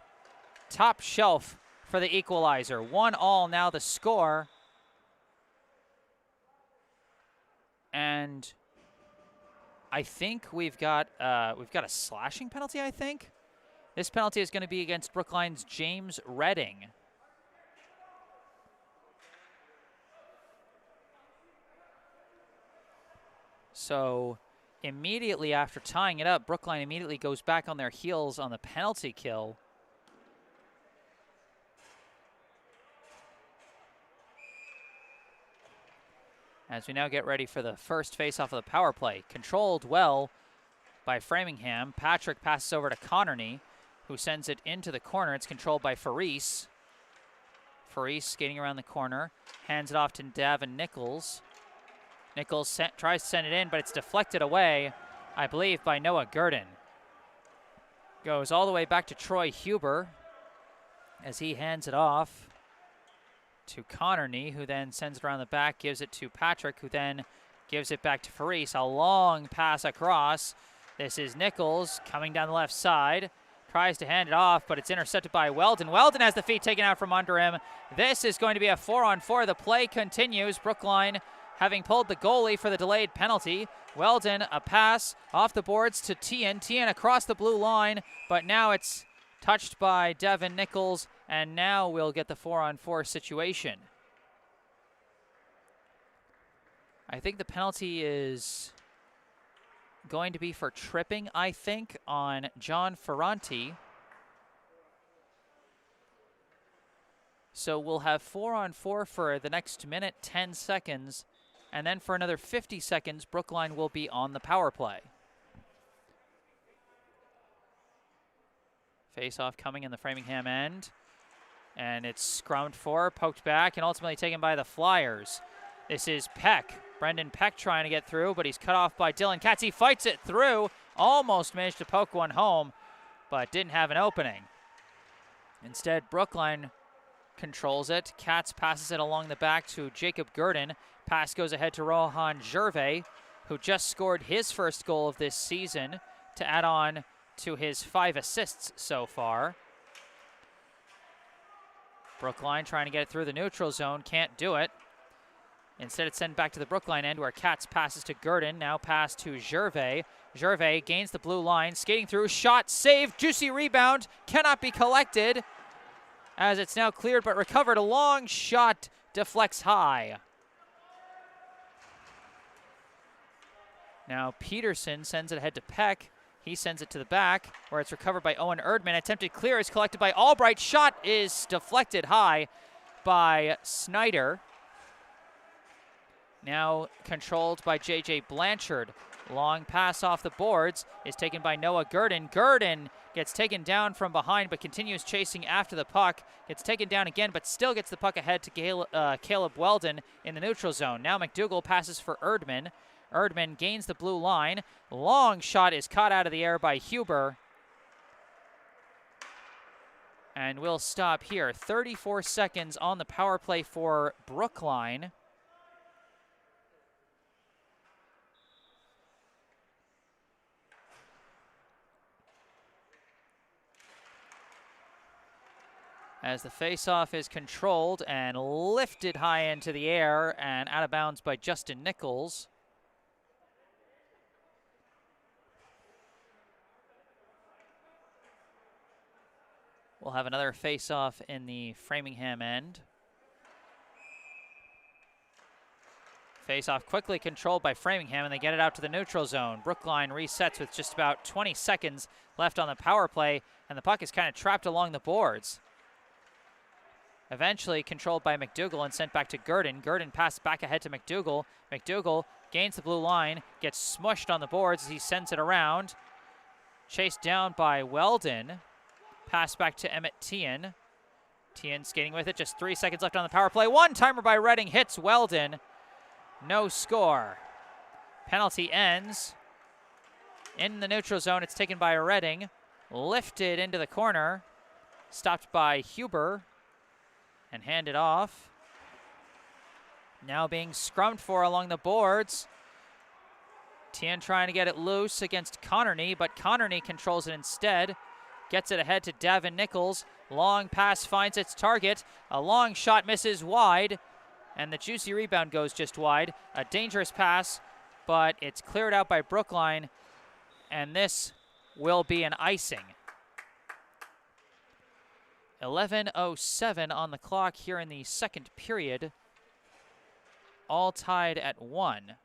Speaker 1: top shelf for the equalizer. 1-1 now the score. And I think we've got a slashing penalty, I think. This penalty is going to be against Brookline's James Redding. So immediately after tying it up, Brookline immediately goes back on their heels on the penalty kill. as we now get ready for the first face-off of the power play. Controlled well by Framingham. Patrick passes over to Connerny, who sends it into the corner. It's controlled by Faris. Faris skating around the corner, hands it off to Davin Nichols. Nichols tries to send it in, but it's deflected away, I believe, by Noah Gurdon. Goes all the way back to Troy Huber as he hands it off to Connerny, who then sends it around the back, gives it to Patrick, who then gives it back to Faris. A long pass across. This is Nichols coming down the left side. Tries to hand it off, but it's intercepted by Weldon. Weldon has the feet taken out from under him. This is going to be a 4-on-4. The play continues. Brookline having pulled the goalie for the delayed penalty. Weldon, a pass off the boards to Tien. Tien across the blue line, but now it's touched by Devin Nichols, and now we'll get the 4-on-4 situation. I think the penalty is going to be for tripping, I think, on John Ferranti. So we'll have 4-on-4 for the next minute, 10 seconds, and then for another 50 seconds, Brookline will be on the power play. Face-off coming in the Framingham end, and it's scrummed for, poked back, and ultimately taken by the Flyers. This is Peck. Brendan Peck trying to get through, but he's cut off by Dylan Katz. He fights it through, almost managed to poke one home, but didn't have an opening. Instead, Brookline controls it. Katz passes it along the back to Jacob Gurdon. Pass goes ahead to Rohan Gervais, who just scored his first goal of this season to add on to his 5 assists so far. Brookline trying to get it through the neutral zone, can't do it. Instead, it's sent back to the Brookline end where Katz passes to Gurdon, now pass to Gervais. Gervais gains the blue line, skating through, shot, save, juicy rebound, cannot be collected as it's now cleared but recovered. A long shot deflects high. Now Peterson sends it ahead to Peck. He sends it to the back where it's recovered by Owen Erdman. Attempted clear is collected by Albright. Shot is deflected high by Snyder. Now controlled by J.J. Blanchard. Long pass off the boards is taken by Noah Gurdon. Gurdon gets taken down from behind but continues chasing after the puck. Gets taken down again but still gets the puck ahead to Caleb Weldon in the neutral zone. Now McDougall passes for Erdman. Erdman gains the blue line. Long shot is caught out of the air by Huber. And we'll stop here. 34 seconds on the power play for Brookline. As the faceoff is controlled and lifted high into the air and out of bounds by Justin Nichols. We'll have another face-off in the Framingham end. Face-off quickly controlled by Framingham, and they get it out to the neutral zone. Brookline resets with just about 20 seconds left on the power play, and the puck is kind of trapped along the boards. Eventually controlled by McDougall and sent back to Gurdon. Gurdon passes back ahead to McDougall. McDougall gains the blue line, gets smushed on the boards as he sends it around. Chased down by Weldon. Pass back to Emmett Tien. Tien skating with it. Just 3 seconds left on the power play. One-timer by Redding hits Weldon. No score. Penalty ends. In the neutral zone, it's taken by Redding. Lifted into the corner. Stopped by Huber. And handed off. Now being scrummed for along the boards. Tien trying to get it loose against Connerny, but Connerny controls it instead. Gets it ahead to Davin Nichols. Long pass finds its target. A long shot misses wide, and the juicy rebound goes just wide. A dangerous pass, but it's cleared out by Brookline, and this will be an icing. 11:07 on the clock here in the second period. All tied at 1.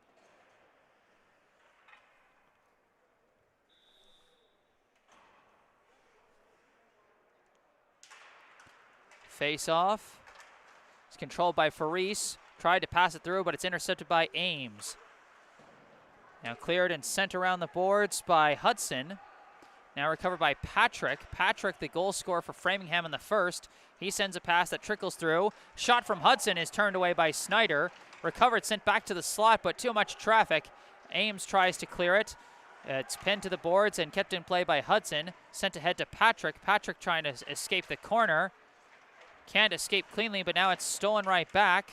Speaker 1: Face-off. It's controlled by Faris. tried to pass it through, but it's intercepted by Ames. Now cleared and sent around the boards by Hudson. Now recovered by Patrick. Patrick, the goal scorer for Framingham in the first. He sends a pass that trickles through. Shot from Hudson is turned away by Snyder. Recovered, sent back to the slot, but too much traffic. Ames tries to clear it. It's pinned to the boards and kept in play by Hudson. Sent ahead to Patrick. Patrick trying to escape the corner. Can't escape cleanly, but now it's stolen right back.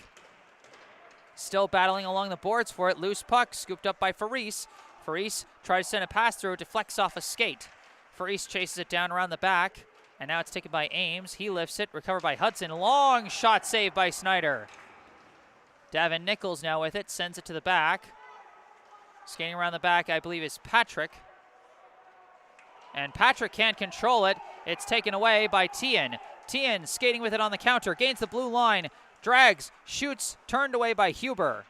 Speaker 1: Still battling along the boards for it. Loose puck scooped up by Faris. Faris tries to send a pass through. Deflects off a skate. Faris chases it down around the back. And now it's taken by Ames. He lifts it. Recovered by Hudson. Long shot saved by Snyder. Davin Nichols now with it. Sends it to the back. Skating around the back, I believe, is Patrick. And Patrick can't control it. It's taken away by Tien. Tien skating with it on the counter. Gains the blue line. Drags. Shoots. Turned away by Huber.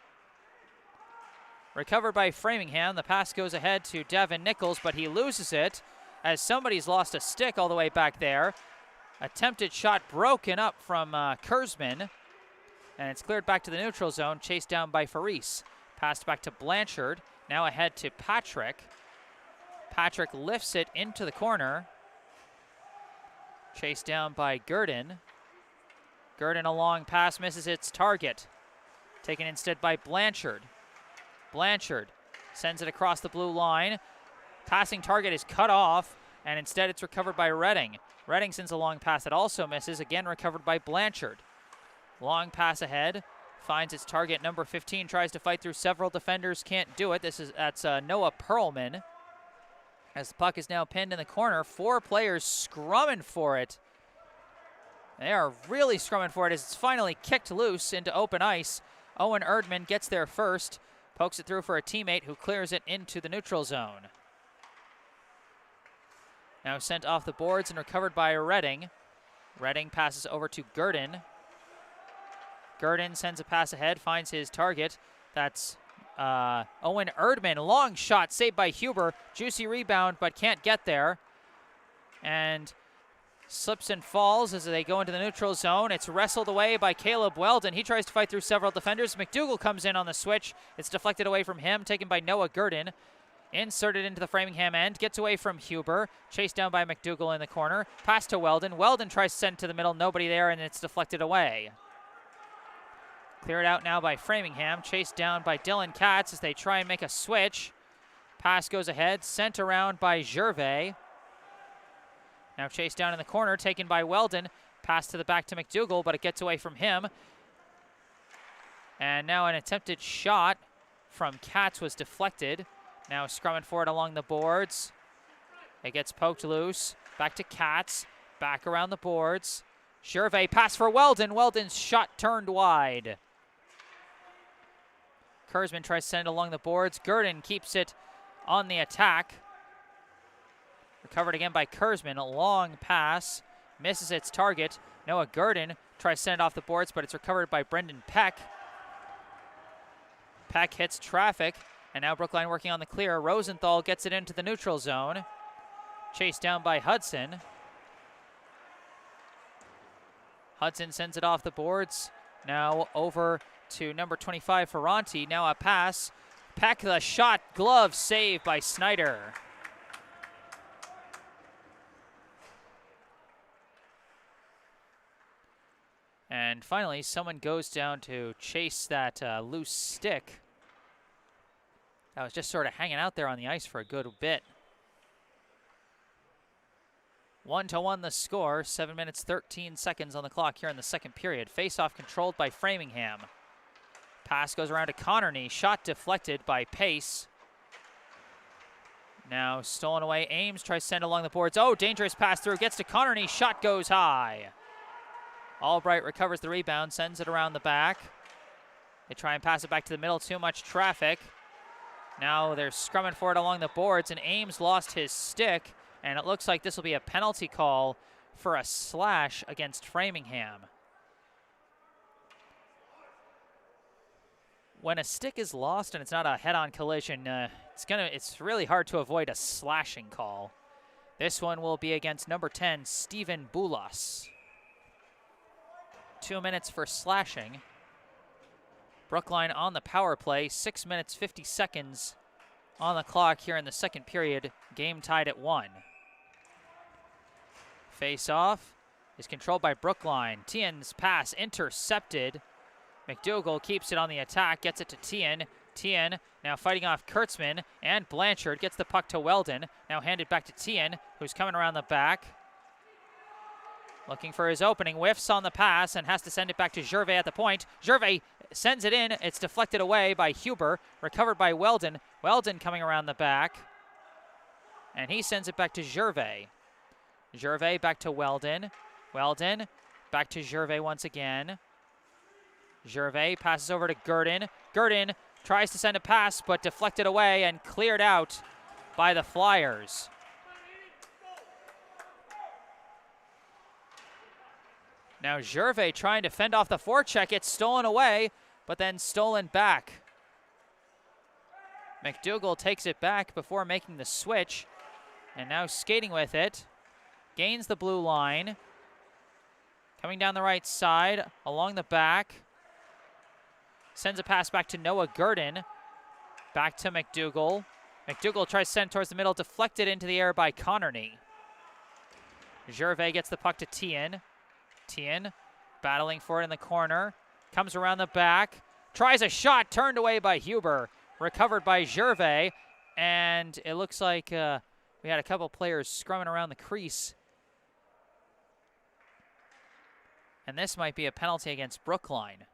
Speaker 1: Recovered by Framingham. The pass goes ahead to Davin Nichols, but he loses it as somebody's lost a stick all the way back there. Attempted shot broken up from Kurzman. And it's cleared back to the neutral zone. Chased down by Faris. Passed back to Blanchard. Now ahead to Patrick. Patrick lifts it into the corner. Chased down by Gurdon. Gurdon, a long pass, misses its target. Taken instead by Blanchard. Blanchard sends it across the blue line. Passing target is cut off, and instead it's recovered by Redding. Redding sends a long pass that also misses, again recovered by Blanchard. Long pass ahead. Finds its target, number 15, tries to fight through several defenders, can't do it. That's Noah Perlman. As the puck is now pinned in the corner, 4 players scrumming for it. They are really scrumming for it as it's finally kicked loose into open ice. Owen Erdman gets there first, pokes it through for a teammate who clears it into the neutral zone. Now sent off the boards and recovered by Redding. Redding passes over to Gurdon. Gurdon sends a pass ahead, finds his target. That's Owen Erdman. Long shot saved by Huber. Juicy rebound, but can't get there. And slips and falls as they go into the neutral zone. It's wrestled away by Caleb Weldon. He tries to fight through several defenders. McDougall comes in on the switch. It's deflected away from him, taken by Noah Gurdon. Inserted into the Framingham end. Gets away from Huber. Chased down by McDougall in the corner. Pass to Weldon. Weldon tries to send it to the middle. Nobody there, and it's deflected away. Cleared out now by Framingham. Chased down by Dylan Katz as they try and make a switch. Pass goes ahead. Sent around by Gervais. Now chased down in the corner. Taken by Weldon. Pass to the back to McDougall, but it gets away from him. And now an attempted shot from Katz was deflected. Now scrumming for it along the boards. It gets poked loose. Back to Katz. Back around the boards. Gervais pass for Weldon. Weldon's shot turned wide. Kurzman tries to send it along the boards. Gurdon keeps it on the attack. Recovered again by Kurzman. A long pass. Misses its target. Noah Gurdon tries to send it off the boards, but it's recovered by Brendan Peck. Peck hits traffic, and now Brookline working on the clear. Rosenthal gets it into the neutral zone. Chased down by Hudson. Hudson sends it off the boards. Now over to number 25, Ferranti. Now a pass. Peck, the shot, glove saved by Snyder. And finally, someone goes down to chase that loose stick. That was just sort of hanging out there on the ice for a good bit. 1-1 the score, 7 minutes, 13 seconds on the clock here in the second period. Face-off controlled by Framingham. Pass goes around to Connerny. Shot deflected by Pace. Now stolen away. Ames tries to send along the boards. Oh, dangerous pass through. Gets to Connerny. Shot goes high. Albright recovers the rebound, sends it around the back. They try and pass it back to the middle. Too much traffic. Now they're scrumming for it along the boards, and Ames lost his stick. And it looks like this will be a penalty call for a slash against Framingham. When a stick is lost and it's not a head-on collision, it's really hard to avoid a slashing call. This one will be against number 10, Stephen Boulas. 2 minutes for slashing. Brookline on the power play. 6 minutes, 50 seconds on the clock here in the second period. Game tied at 1. Face-off is controlled by Brookline. Tien's pass intercepted. McDougall keeps it on the attack, gets it to Tien. Tien now fighting off Kurtzman, and Blanchard gets the puck to Weldon. Now handed back to Tien, who's coming around the back. Looking for his opening, whiffs on the pass and has to send it back to Gervais at the point. Gervais sends it in, it's deflected away by Huber, recovered by Weldon. Weldon coming around the back, and he sends it back to Gervais. Gervais back to Weldon. Weldon back to Gervais once again. Gervais passes over to Gurdon. Gurdon tries to send a pass, but deflected away and cleared out by the Flyers. Now Gervais trying to fend off the forecheck. It's stolen away, but then stolen back. McDougall takes it back before making the switch, and now skating with it. Gains the blue line. Coming down the right side, along the back. Sends a pass back to Noah Gurdon. Back to McDougall. McDougall tries to send towards the middle, deflected into the air by Connerny. Gervais gets the puck to Tien. Tien battling for it in the corner. Comes around the back. Tries a shot, turned away by Huber. Recovered by Gervais. And it looks like we had a couple players scrumming around the crease. And this might be a penalty against Brookline.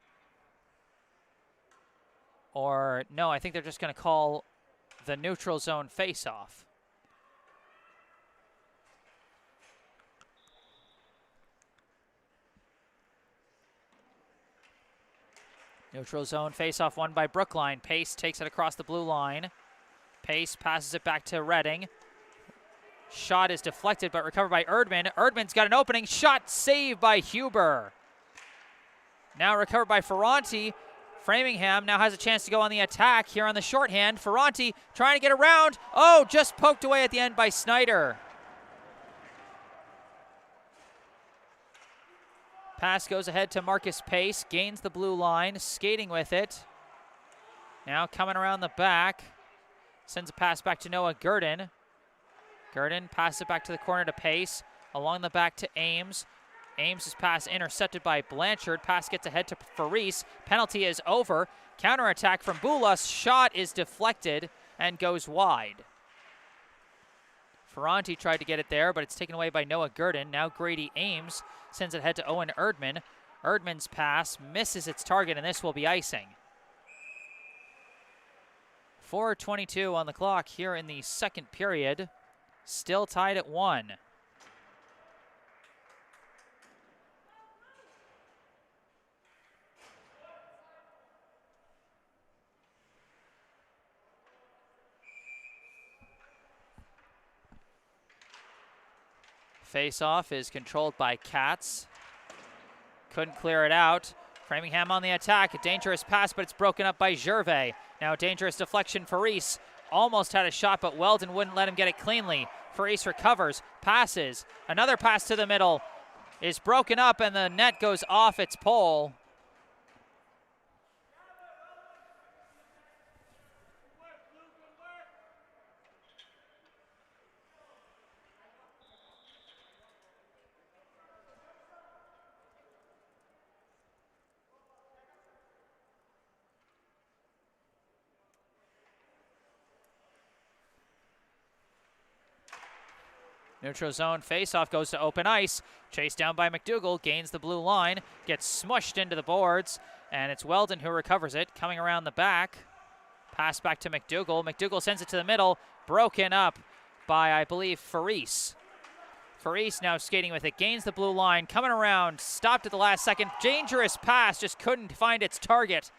Speaker 1: Or, no, I think they're just going to call the neutral zone face-off. Neutral zone face-off won by Brookline. Pace takes it across the blue line. Pace passes it back to Redding. Shot is deflected but recovered by Erdman. Erdman's got an opening. Shot saved by Huber. Now recovered by Ferranti. Framingham now has a chance to go on the attack here on the shorthand. Ferranti trying to get around. Oh, just poked away at the end by Snyder. Pass goes ahead to Marcus Pace. Gains the blue line. Skating with it. Now coming around the back. Sends a pass back to Noah Gurdon. Gurdon passes it back to the corner to Pace. Along the back to Ames. Ames' pass intercepted by Blanchard. Pass gets ahead to Faris. Penalty is over. Counterattack from Boulos. Shot is deflected and goes wide. Ferranti tried to get it there, but it's taken away by Noah Gurdon. Now Grady Ames sends it ahead to Owen Erdman. Erdman's pass misses its target, and this will be icing. 4:22 on the clock here in the second period. Still tied at 1. Face-off is controlled by Katz. Couldn't clear it out. Framingham on the attack. A dangerous pass, but it's broken up by Gervais. Now dangerous deflection. Faris almost had a shot, but Weldon wouldn't let him get it cleanly. Faris recovers, passes. Another pass to the middle is broken up, and the net goes off its pole. Neutral zone face-off goes to open ice. Chased down by McDougall, gains the blue line, gets smushed into the boards, and it's Weldon who recovers it. Coming around the back, pass back to McDougall. McDougall sends it to the middle, broken up by, I believe, Faris. Faris now skating with it, gains the blue line, coming around, stopped at the last second. Dangerous pass, just couldn't find its target.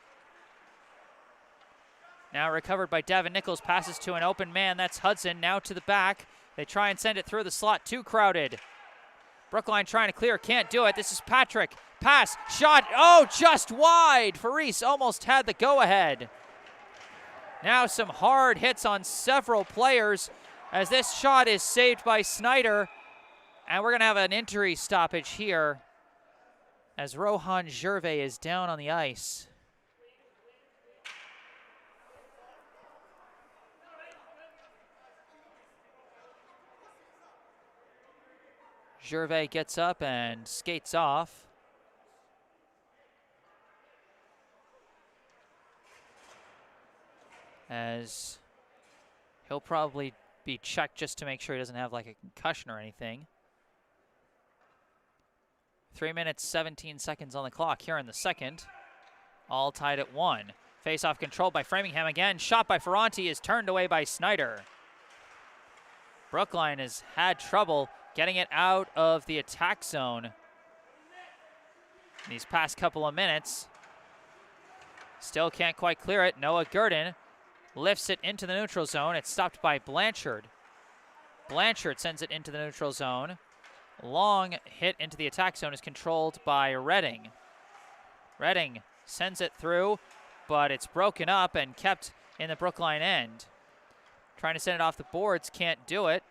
Speaker 1: Now recovered by Devin Nichols, passes to an open man, that's Hudson, now to the back. They try and send it through the slot, too crowded. Brookline trying to clear, can't do it. This is Patrick. Pass, shot, oh, just wide. Faris almost had the go-ahead. Now some hard hits on several players as this shot is saved by Snyder. And we're going to have an injury stoppage here as Rohan Gervais is down on the ice. Gervais gets up and skates off. As he'll probably be checked just to make sure he doesn't have like a concussion or anything. 3 minutes, 17 seconds on the clock here in the second. All tied at 1. Face-off controlled by Framingham again. Shot by Ferranti is turned away by Snyder. Brookline has had trouble getting it out of the attack zone in these past couple of minutes. Still can't quite clear it. Noah Gurdon lifts it into the neutral zone. It's stopped by Blanchard. Blanchard sends it into the neutral zone. Long hit into the attack zone is controlled by Redding. Redding sends it through, but it's broken up and kept in the Brookline end. Trying to send it off the boards, can't do it.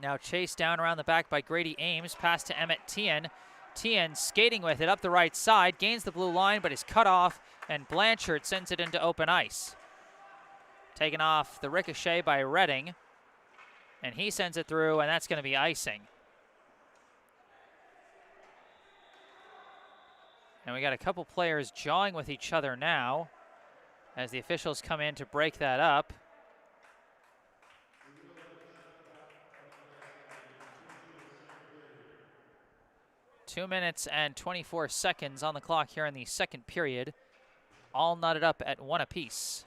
Speaker 1: Now chased down around the back by Grady Ames, pass to Emmett Tien. Tien skating with it up the right side, gains the blue line, but is cut off, and Blanchard sends it into open ice. Taken off the ricochet by Redding, and he sends it through, and that's going to be icing. And we got a couple players jawing with each other now as the officials come in to break that up. Two minutes and 24 seconds on the clock here in the second period. All knotted up at 1 apiece.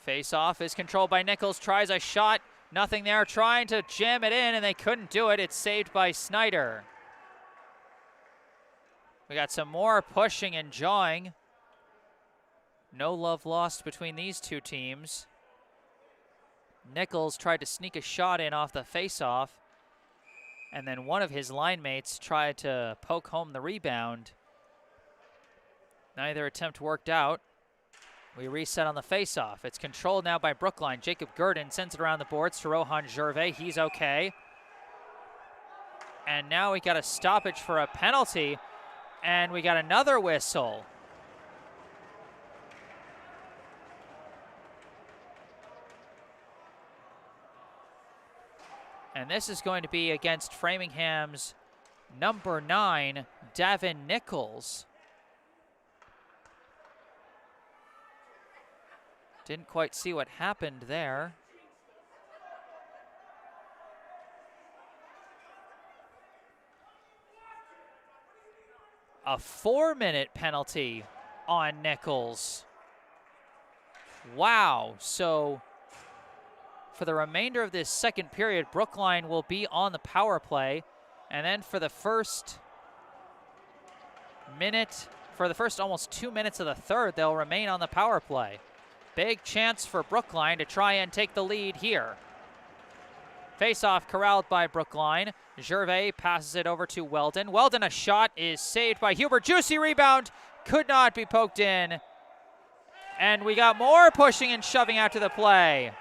Speaker 1: Face-off is controlled by Nichols, tries a shot, nothing there, trying to jam it in, and they couldn't do it. It's saved by Snyder. We got some more pushing and jawing. No love lost between these two teams. Nichols tried to sneak a shot in off the face-off, and then one of his line mates tried to poke home the rebound. Neither attempt worked out. We reset on the face-off. It's controlled now by Brookline. Jacob Gurdon sends it around the boards to Rohan Gervais. He's okay. And now we got a stoppage for a penalty, and we got another whistle. And this is going to be against Framingham's number 9, Davin Nichols. Didn't quite see what happened there. A 4-minute penalty on Nichols. Wow, so for the remainder of this second period, Brookline will be on the power play. And then for the first almost 2 minutes of the third, they'll remain on the power play. Big chance for Brookline to try and take the lead here. Face-off corralled by Brookline. Gervais passes it over to Weldon. Weldon, a shot is saved by Huber. Juicy rebound, could not be poked in. And we got more pushing and shoving out to the play.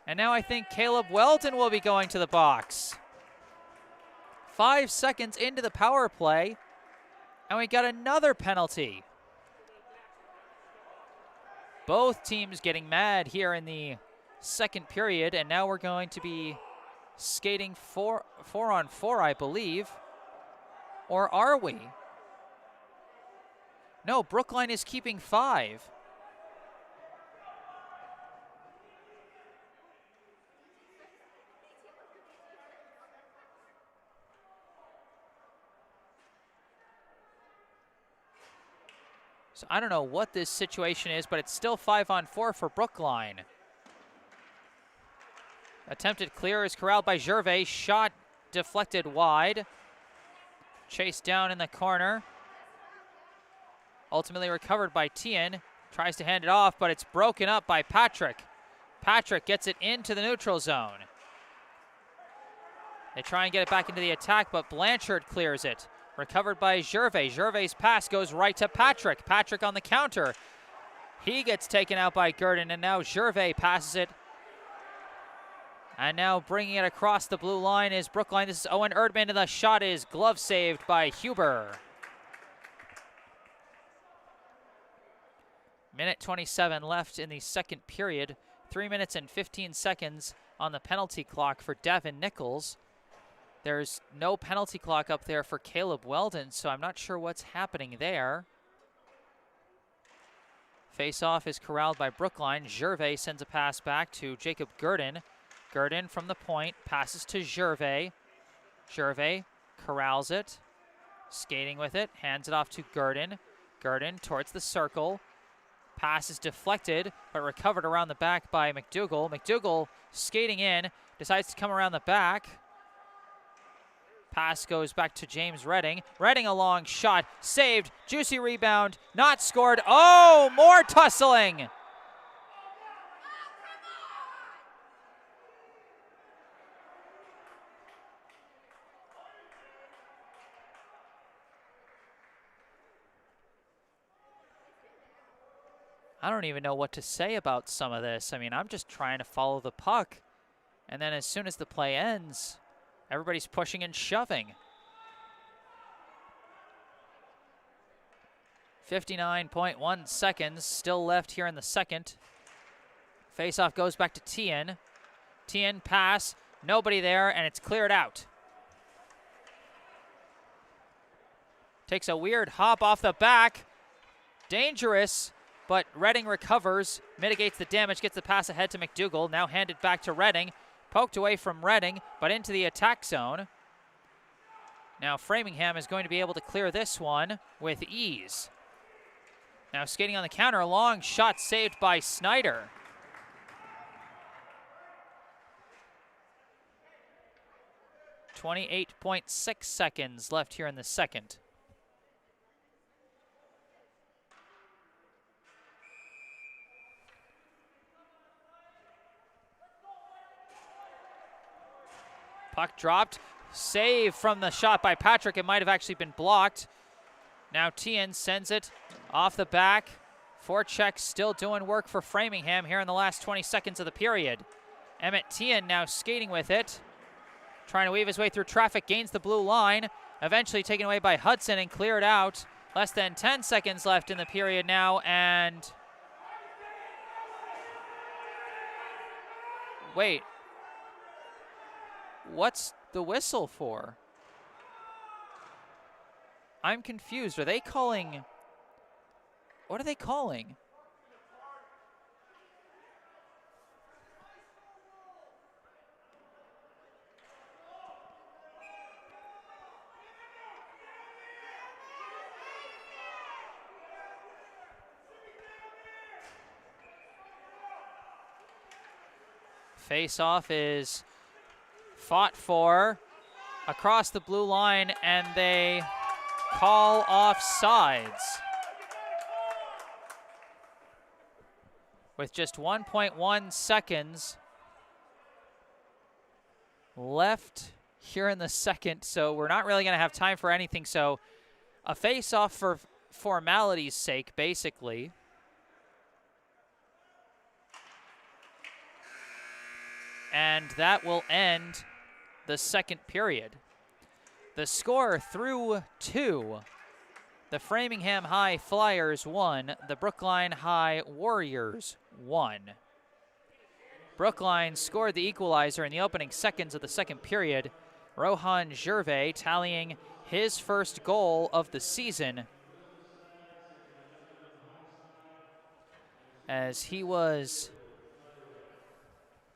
Speaker 1: And now I think Caleb Weldon will be going to the box. 5 seconds into the power play, and we got another penalty. Both teams getting mad here in the second period, and now we're going to be skating 4-on-4, I believe. Or are we? No, Brookline is keeping 5. So I don't know what this situation is, but it's still 5-on-4 for Brookline. Attempted clear is corralled by Gervais. Shot deflected wide. Chased down in the corner. Ultimately recovered by Tien. Tries to hand it off, but it's broken up by Patrick. Patrick gets it into the neutral zone. They try and get it back into the attack, but Blanchard clears it. Recovered by Gervais. Gervais' pass goes right to Patrick. Patrick on the counter. He gets taken out by Gurdon, and now Gervais passes it And now bringing it across the blue line is Brookline. This is Owen Erdman, and the shot is glove saved by Huber. Minute 27 left in the second period. 3 minutes and 15 seconds on the penalty clock for Devin Nichols. There's no penalty clock up there for Caleb Weldon, so I'm not sure what's happening there. Face-off is corralled by Brookline. Gervais sends a pass back to Jacob Gurdon. Gurdon from the point, passes to Gervais. Gervais corrals it, skating with it, hands it off to Gurdon. Gurdon towards the circle. Pass is deflected, but recovered around the back by McDougall. McDougall skating in, decides to come around the back. Pass goes back to James Redding. Redding a long shot, saved, juicy rebound, not scored. Oh, more tussling! I don't even know what to say about some of this. I mean, I'm just trying to follow the puck. And then as soon as the play ends, everybody's pushing and shoving. 59.1 seconds still left here in the second. Faceoff goes back to Tien. Tien pass, nobody there, and it's cleared out. Takes a weird hop off the back. Dangerous. But Redding recovers, mitigates the damage, gets the pass ahead to McDougall, now handed back to Redding. Poked away from Redding, but into the attack zone. Now Framingham is going to be able to clear this one with ease. Now skating on the counter, a long shot saved by Snyder. .6 seconds left here in the second. Puck dropped. Save from the shot by Patrick. It might have actually been blocked. Now Tien sends it off the back. Forecheck still doing work for Framingham here in the last 20 seconds of the period. Emmett Tien now skating with it. Trying to weave his way through traffic. Gains the blue line. Eventually taken away by Hudson and cleared out. Less than 10 seconds left in the period now. And wait. What's the whistle for? I'm confused. Are they calling? What are they calling? Face-off is fought for across the blue line, and they call offsides. With just 1.1 seconds left here in the second, so we're not really going to have time for anything. So a face-off for formality's sake, basically. And that will end the second period. The score through 2. The Framingham High Flyers 1, the Brookline High Warriors 1. Brookline scored the equalizer in the opening seconds of the second period. Rohan Gervais tallying his first goal of the season, as he was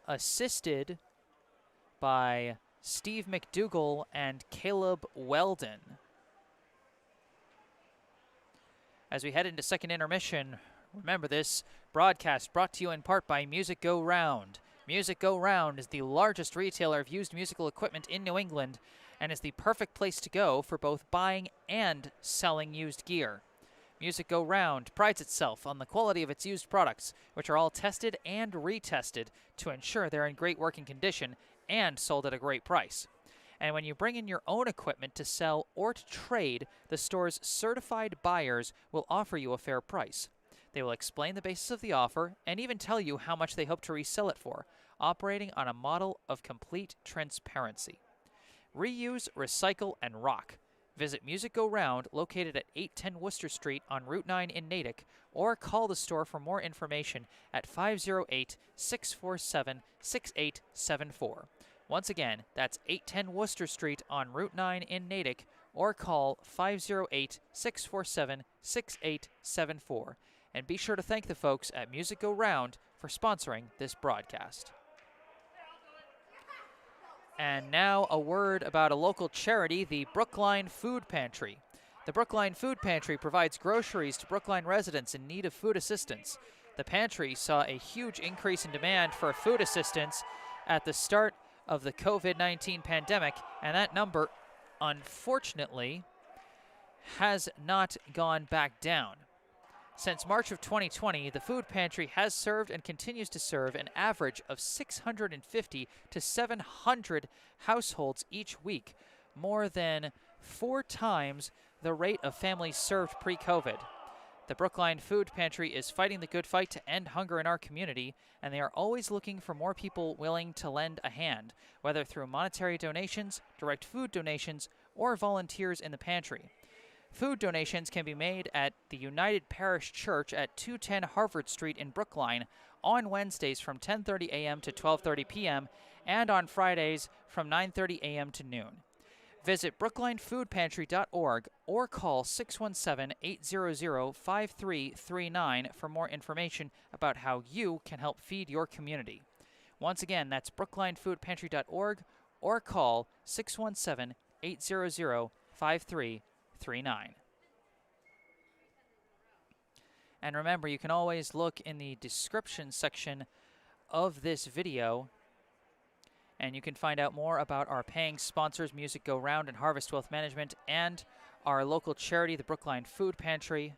Speaker 1: assisted by Steve McDougall and Caleb Weldon. As we head into second intermission, remember this broadcast brought to you in part by Music Go Round. Music Go Round is the largest retailer of used musical equipment in New England and is the perfect place to go for both buying and selling used gear. Music Go Round prides itself on the quality of its used products, which are all tested and retested to ensure they're in great working condition and sold at a great price. And when you bring in your own equipment to sell or to trade, the store's certified buyers will offer you a fair price. They will explain the basis of the offer and even tell you how much they hope to resell it for, operating on a model of complete transparency. Reuse, recycle, and rock. Visit Music Go Round, located at 810 Worcester Street on Route 9 in Natick, or call the store for more information at 508-647-6874. Once again, that's 810 Worcester Street on Route 9 in Natick, or call 508-647-6874. And be sure to thank the folks at Music Go Round for sponsoring this broadcast. And now a word about a local charity, the Brookline Food Pantry. The Brookline Food Pantry provides groceries to Brookline residents in need of food assistance. The pantry saw a huge increase in demand for food assistance at the start of the COVID-19 pandemic, and that number, unfortunately, has not gone back down. Since March of 2020, the food pantry has served and continues to serve an average of 650 to 700 households each week, more than 4 times the rate of families served pre-COVID. The Brookline Food Pantry is fighting the good fight to end hunger in our community, and they are always looking for more people willing to lend a hand, whether through monetary donations, direct food donations, or volunteers in the pantry. Food donations can be made at the United Parish Church at 210 Harvard Street in Brookline on Wednesdays from 10:30 a.m. to 12:30 p.m. and on Fridays from 9:30 a.m. to noon. Visit brooklinefoodpantry.org or call 617-800-5339 for more information about how you can help feed your community. Once again, that's brooklinefoodpantry.org or call 617-800-5339. And remember, you can always look in the description section of this video, and you can find out more about our paying sponsors, Music Go Round and Harvest Wealth Management, and our local charity, the Brookline Food Pantry.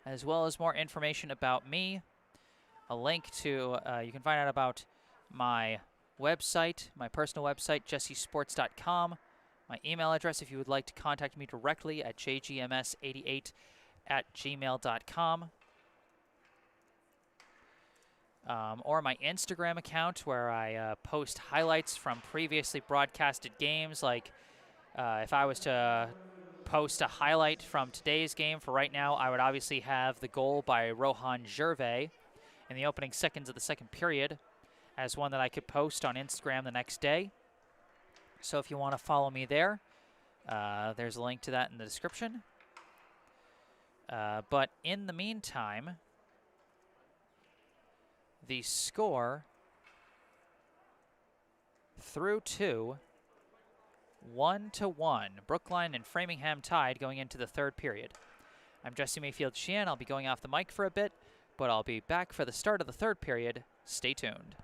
Speaker 1: As well as more information about me, a link to, you can find out about my website, my personal website, jessesports.com, my email address if you would like to contact me directly at jgms88@gmail.com, or my Instagram account where I post highlights from previously broadcasted games. Like if I was to post a highlight from today's game for right now, I would obviously have the goal by Rohan Gervais in the opening seconds of the second period as one that I could post on Instagram the next day. So if you want to follow me there, there's a link to that in the description. But in the meantime, the score through 2, 1-1. Brookline and Framingham tied going into the third period. I'm Jesse Mayfield-Sheehan. I'll be going off the mic for a bit, but I'll be back for the start of the third period. Stay tuned.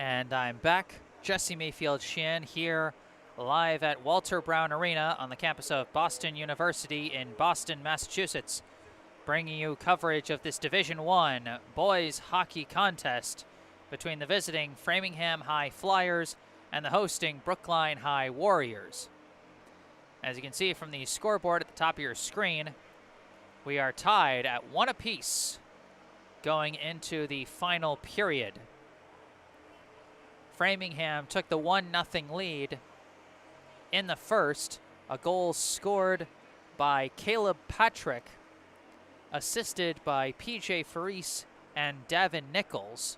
Speaker 1: And I'm back. Jesse Mayfield-Sheehan here live at Walter Brown Arena on the campus of Boston University in Boston, Massachusetts, bringing you coverage of this Division I boys hockey contest between the visiting Framingham High Flyers and the hosting Brookline High Warriors. As you can see from the scoreboard at the top of your screen, we are tied at 1 apiece going into the final period. Framingham took the 1-0 lead in the first. A goal scored by Caleb Patrick, assisted by PJ Faris and Davin Nichols.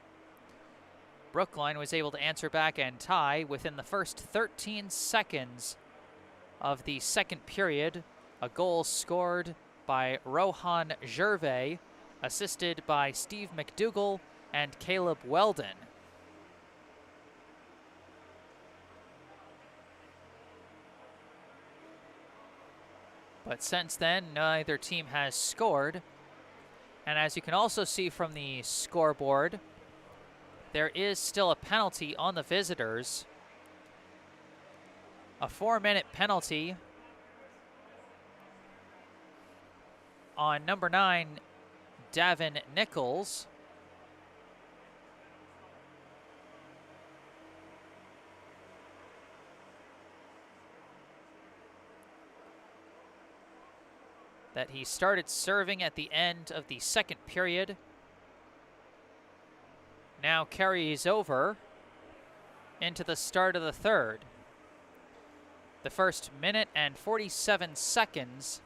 Speaker 1: Brookline was able to answer back and tie within the first 13 seconds of the second period. A goal scored by Rohan Gervais, assisted by Steve McDougall and Caleb Weldon. But since then, neither team has scored. And as you can also see from the scoreboard, there is still a penalty on the visitors. A 4-minute penalty on number 9, Davin Nichols. That he started serving at the end of the second period. Now carries over into the start of the third. The first minute and 47 seconds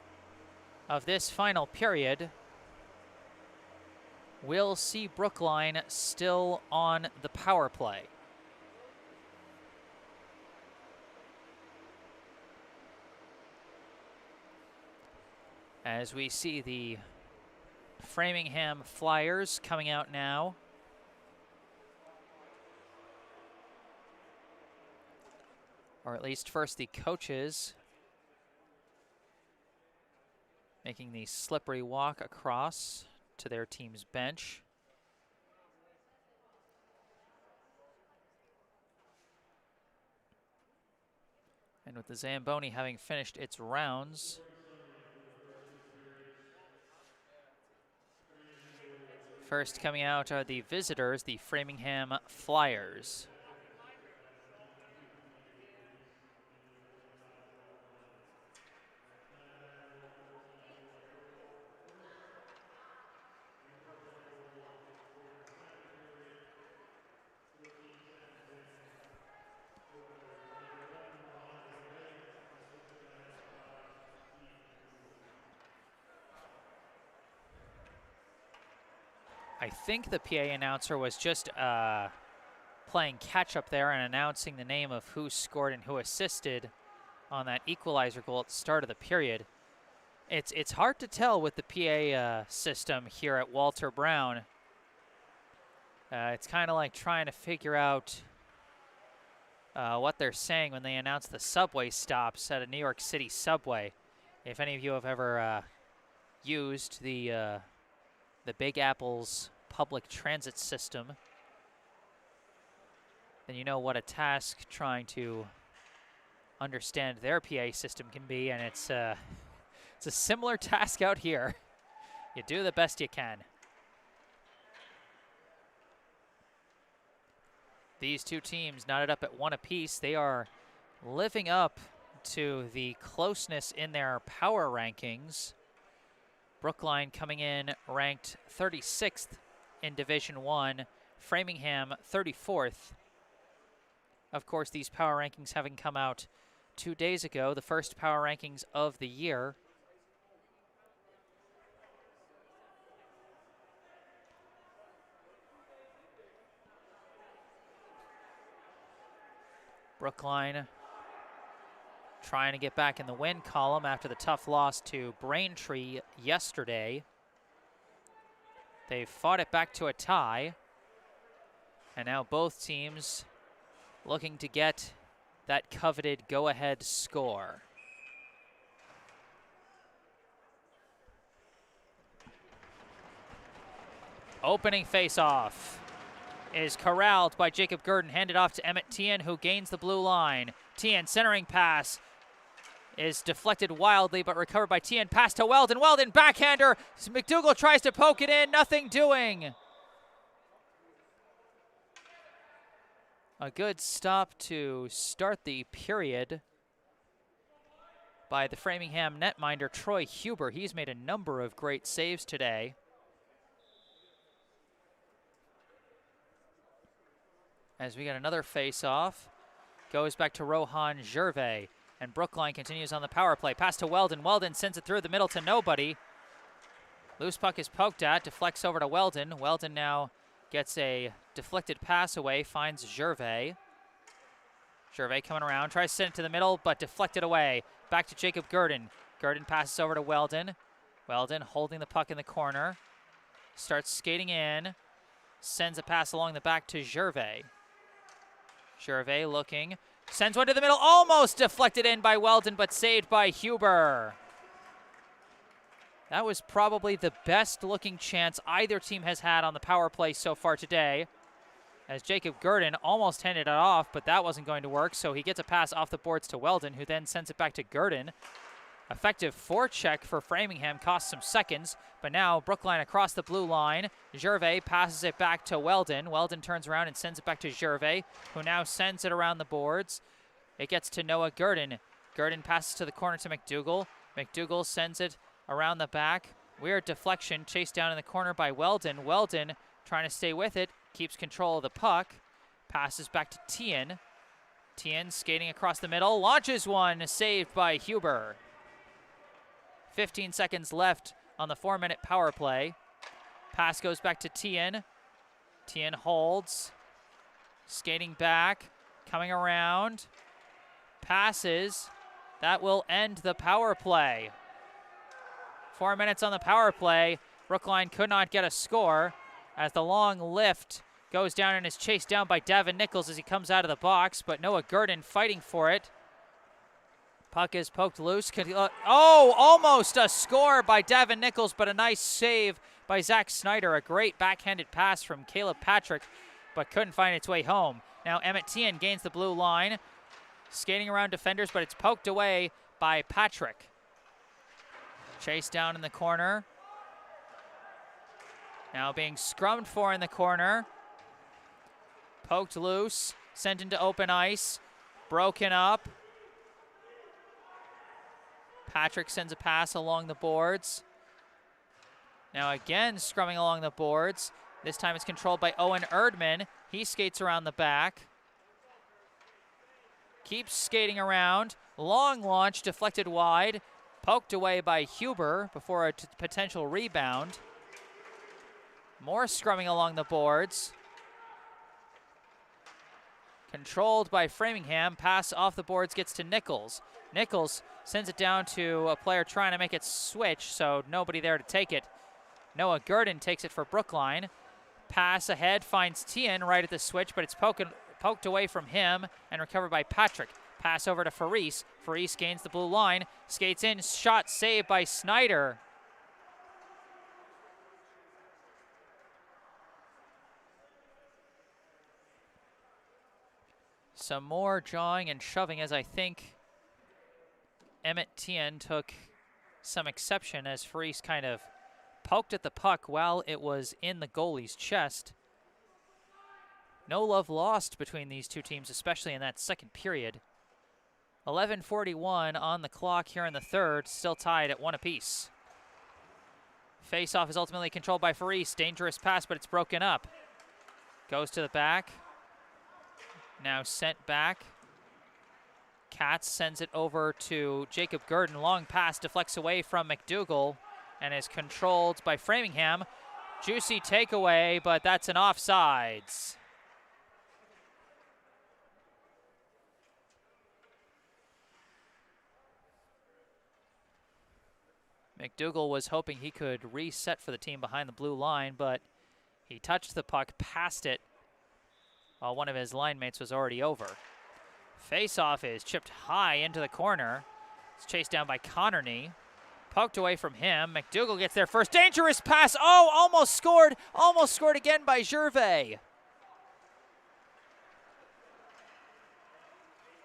Speaker 1: of this final period will see Brookline still on the power play. As we see the Framingham Flyers coming out now. Or at least first the coaches making the slippery walk across to their team's bench. And with the Zamboni having finished its rounds, first coming out are the visitors, the Framingham Flyers. I think the PA announcer was just playing catch-up there and announcing the name of who scored and who assisted on that equalizer goal at the start of the period. It's hard to tell with the PA system here at Walter Brown. It's kind of like trying to figure out what they're saying when they announce the subway stops at a New York City subway. If any of you have ever used the Big Apple's public transit system, then you know what a task trying to understand their PA system can be, and it's a similar task out here. You do the best you can. These two teams knotted up at 1 apiece. They are living up to the closeness in their power rankings. Brookline coming in ranked 36th in Division I, Framingham 34th. Of course, these power rankings having come out 2 days ago, the first power rankings of the year. Brookline trying to get back in the win column after the tough loss to Braintree yesterday. They fought it back to a tie, and now both teams looking to get that coveted go-ahead score. Opening face-off is corralled by Jacob Gurdon, handed off to Emmett Tian, who gains the blue line. Tian centering pass is deflected wildly, but recovered by Tian. Pass to Weldon. Weldon, backhander. McDougall tries to poke it in. Nothing doing. A good stop to start the period by the Framingham netminder, Troy Huber. He's made a number of great saves today. As we get another face-off, goes back to Rohan Gervais, and Brookline continues on the power play. Pass to Weldon. Weldon sends it through the middle to nobody. Loose puck is poked at, deflects over to Weldon. Weldon now gets a deflected pass away, finds Gervais. Gervais coming around, tries to send it to the middle, but deflected away. Back to Jacob Gurdon. Gurdon passes over to Weldon. Weldon holding the puck in the corner. Starts skating in. Sends a pass along the back to Gervais. Gervais looking. Sends one to the middle. Almost deflected in by Weldon, but saved by Huber. That was probably the best looking chance either team has had on the power play so far today, as Jacob Gurdon almost handed it off, but that wasn't going to work, so he gets a pass off the boards to Weldon, who then sends it back to Gurdon. Effective forecheck for Framingham, cost some seconds, but now Brookline across the blue line. Gervais passes it back to Weldon. Weldon turns around and sends it back to Gervais, who now sends it around the boards. It gets to Noah Gurdon. Gurdon passes to the corner to McDougall. McDougall sends it around the back. Weird deflection, chased down in the corner by Weldon. Weldon trying to stay with it, keeps control of the puck. Passes back to Tian. Tian skating across the middle, launches one, saved by Huber. 15 seconds left on the 4-minute power play. Pass goes back to Tian. Tian holds. Skating back. Coming around. Passes. That will end the power play. 4 minutes on the power play. Brookline could not get a score as the long lift goes down and is chased down by Davin Nichols as he comes out of the box, but Noah Gurdon fighting for it. Puck is poked loose. Almost a score by Davin Nichols, but a nice save by Zach Snyder. A great backhanded pass from Caleb Patrick, but couldn't find its way home. Now Emmett Tian gains the blue line, skating around defenders, but it's poked away by Patrick. Chased down in the corner. Now being scrummed for in the corner. Poked loose, sent into open ice, broken up. Patrick sends a pass along the boards. Now again scrumming along the boards. This time it's controlled by Owen Erdman. He skates around the back. Keeps skating around. Long launch, deflected wide. Poked away by Huber before a potential rebound. More scrumming along the boards. Controlled by Framingham. Pass off the boards gets to Nichols. Nichols sends it down to a player trying to make it switch, so nobody there to take it. Noah Gurdon takes it for Brookline. Pass ahead, finds Tian right at the switch, but it's poked away from him and recovered by Patrick. Pass over to Faris. Faris gains the blue line, skates in, shot saved by Snyder. Some more jawing and shoving, as I think Emmett Tian took some exception as Faris kind of poked at the puck while it was in the goalie's chest. No love lost between these two teams, especially in that second period. 11:41 on the clock here in the third, still tied at 1 apiece. Face-off is ultimately controlled by Faris. Dangerous pass, but it's broken up. Goes to the back. Now sent back. Katz sends it over to Jacob Gurdon. Long pass deflects away from McDougall and is controlled by Framingham. Juicy takeaway, but that's an offsides. McDougall was hoping he could reset for the team behind the blue line, but he touched the puck past it while one of his line mates was already over. Face-off is chipped high into the corner. It's chased down by Connerny. Poked away from him. McDougall gets there first. Dangerous pass. Oh, almost scored. Almost scored again by Gervais.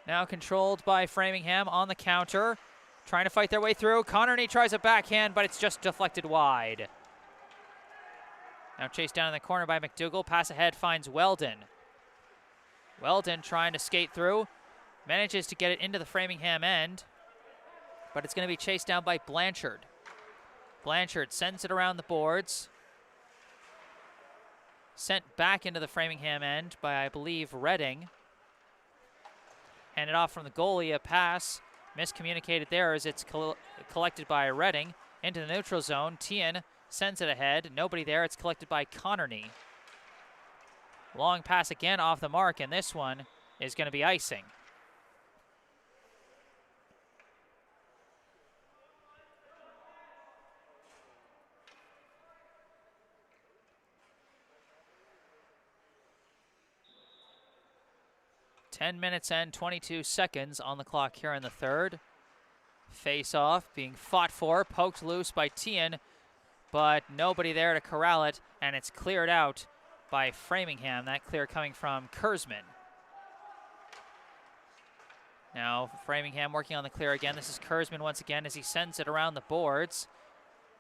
Speaker 1: Now controlled by Framingham on the counter. Trying to fight their way through. Connerty tries a backhand, but it's just deflected wide. Now chased down in the corner by McDougall. Pass ahead finds Weldon. Weldon trying to skate through. Manages to get it into the Framingham end, but it's going to be chased down by Blanchard. Blanchard sends it around the boards. Sent back into the Framingham end by, I believe, Redding. Handed off from the goalie, a pass. Miscommunicated there as it's collected by Redding. Into the neutral zone. Tien sends it ahead. Nobody there. It's collected by Connerty. Long pass again off the mark, and this one is going to be icing. Ten minutes and 22 seconds on the clock here in the third. Face-off being fought for, poked loose by Tien, but nobody there to corral it, and it's cleared out by Framingham. That clear coming from Kurzman. Now Framingham working on the clear again. This is Kurzman once again as he sends it around the boards.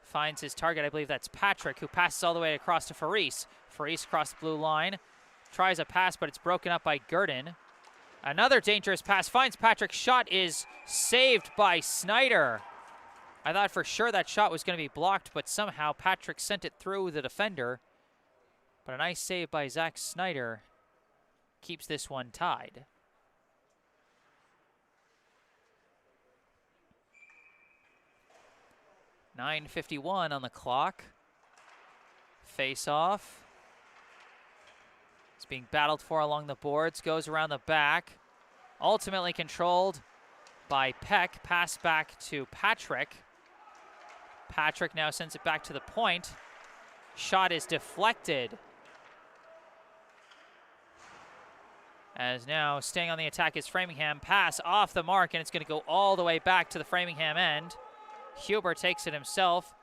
Speaker 1: Finds his target, I believe that's Patrick, who passes all the way across to Faris. Faris across the blue line. Tries a pass, but it's broken up by Gurdon. Another dangerous pass, finds Patrick. Shot is saved by Snyder. I thought for sure that shot was going to be blocked, but somehow Patrick sent it through the defender. But a nice save by Zach Snyder keeps this one tied. .9:51 on the clock. Face off. It's being battled for along the boards, goes around the back. Ultimately controlled by Peck. Pass back to Patrick. Patrick now sends it back to the point. Shot is deflected. As now staying on the attack is Framingham. Pass off the mark, and it's going to go all the way back to the Framingham end. Huber takes it himself,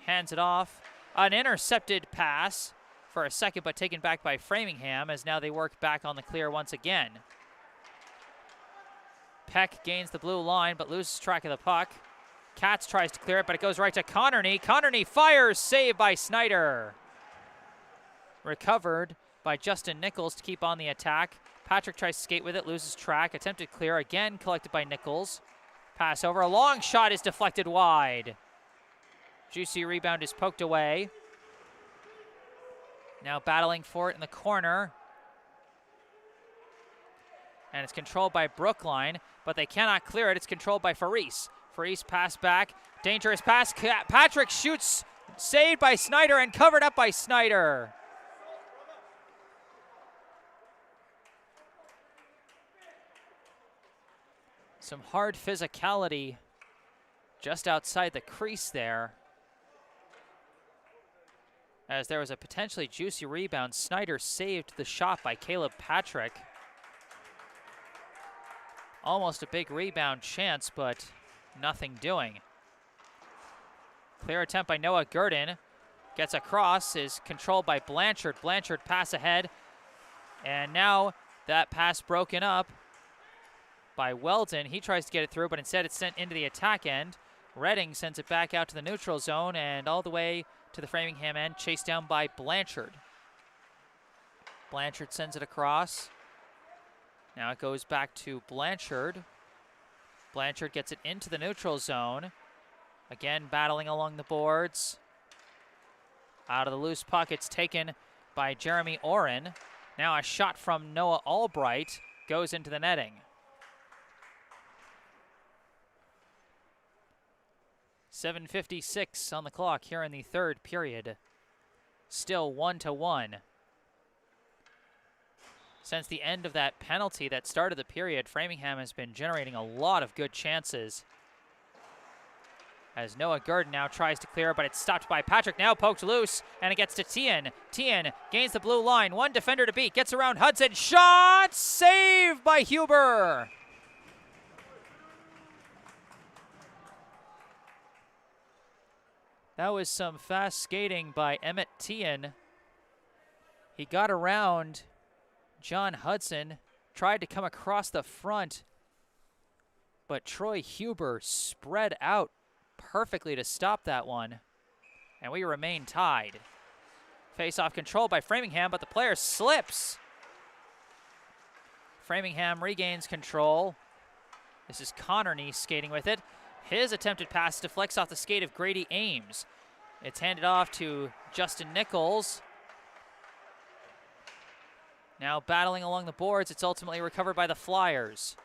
Speaker 1: hands it off. An intercepted pass for a second, but taken back by Framingham as now they work back on the clear once again. Peck gains the blue line, but loses track of the puck. Katz tries to clear it, but it goes right to Connerty. Connerty fires, saved by Snyder. Recovered by Justin Nichols to keep on the attack. Patrick tries to skate with it, loses track. Attempted clear, again collected by Nichols. Pass over, a long shot is deflected wide. Juicy rebound is poked away. Now battling for it in the corner. And it's controlled by Brookline, but they cannot clear it. It's controlled by Faris. Faris pass back, dangerous pass. Patrick shoots, saved by Snyder and covered up by Snyder. Some hard physicality just outside the crease there. As there was a potentially juicy rebound, Snyder saved the shot by Caleb Patrick. Almost a big rebound chance, but nothing doing. Clear attempt by Noah Gurdon. Gets across, is controlled by Blanchard. Blanchard pass ahead. And now that pass broken up by Weldon. He tries to get it through, but instead it's sent into the attack end. Redding sends it back out to the neutral zone and all the way to the Framingham end, chased down by Blanchard. Blanchard sends it across. Now it goes back to Blanchard. Blanchard gets it into the neutral zone. Again, battling along the boards. Out of the loose puck, it's taken by Jeremy Oren. Now a shot from Noah Albright goes into the netting. .7:56 on the clock here in the third period. Still 1-1. Since the end of that penalty that started the period, Framingham has been generating a lot of good chances. As Noah Gurdon now tries to clear, but it's stopped by Patrick, now poked loose, and it gets to Tien. Tien gains the blue line, one defender to beat, gets around Hudson, shot, saved by Huber. That was some fast skating by Emmett Tien. He got around John Hudson, tried to come across the front but Troy Huber spread out perfectly to stop that one, and we remain tied. Face-off controlled by Framingham, but the player slips. Framingham regains control. This is Connerny skating with it. His attempted pass deflects off the skate of Grady Ames. It's handed off to Justin Nichols. Now battling along the boards, it's ultimately recovered by the Flyers.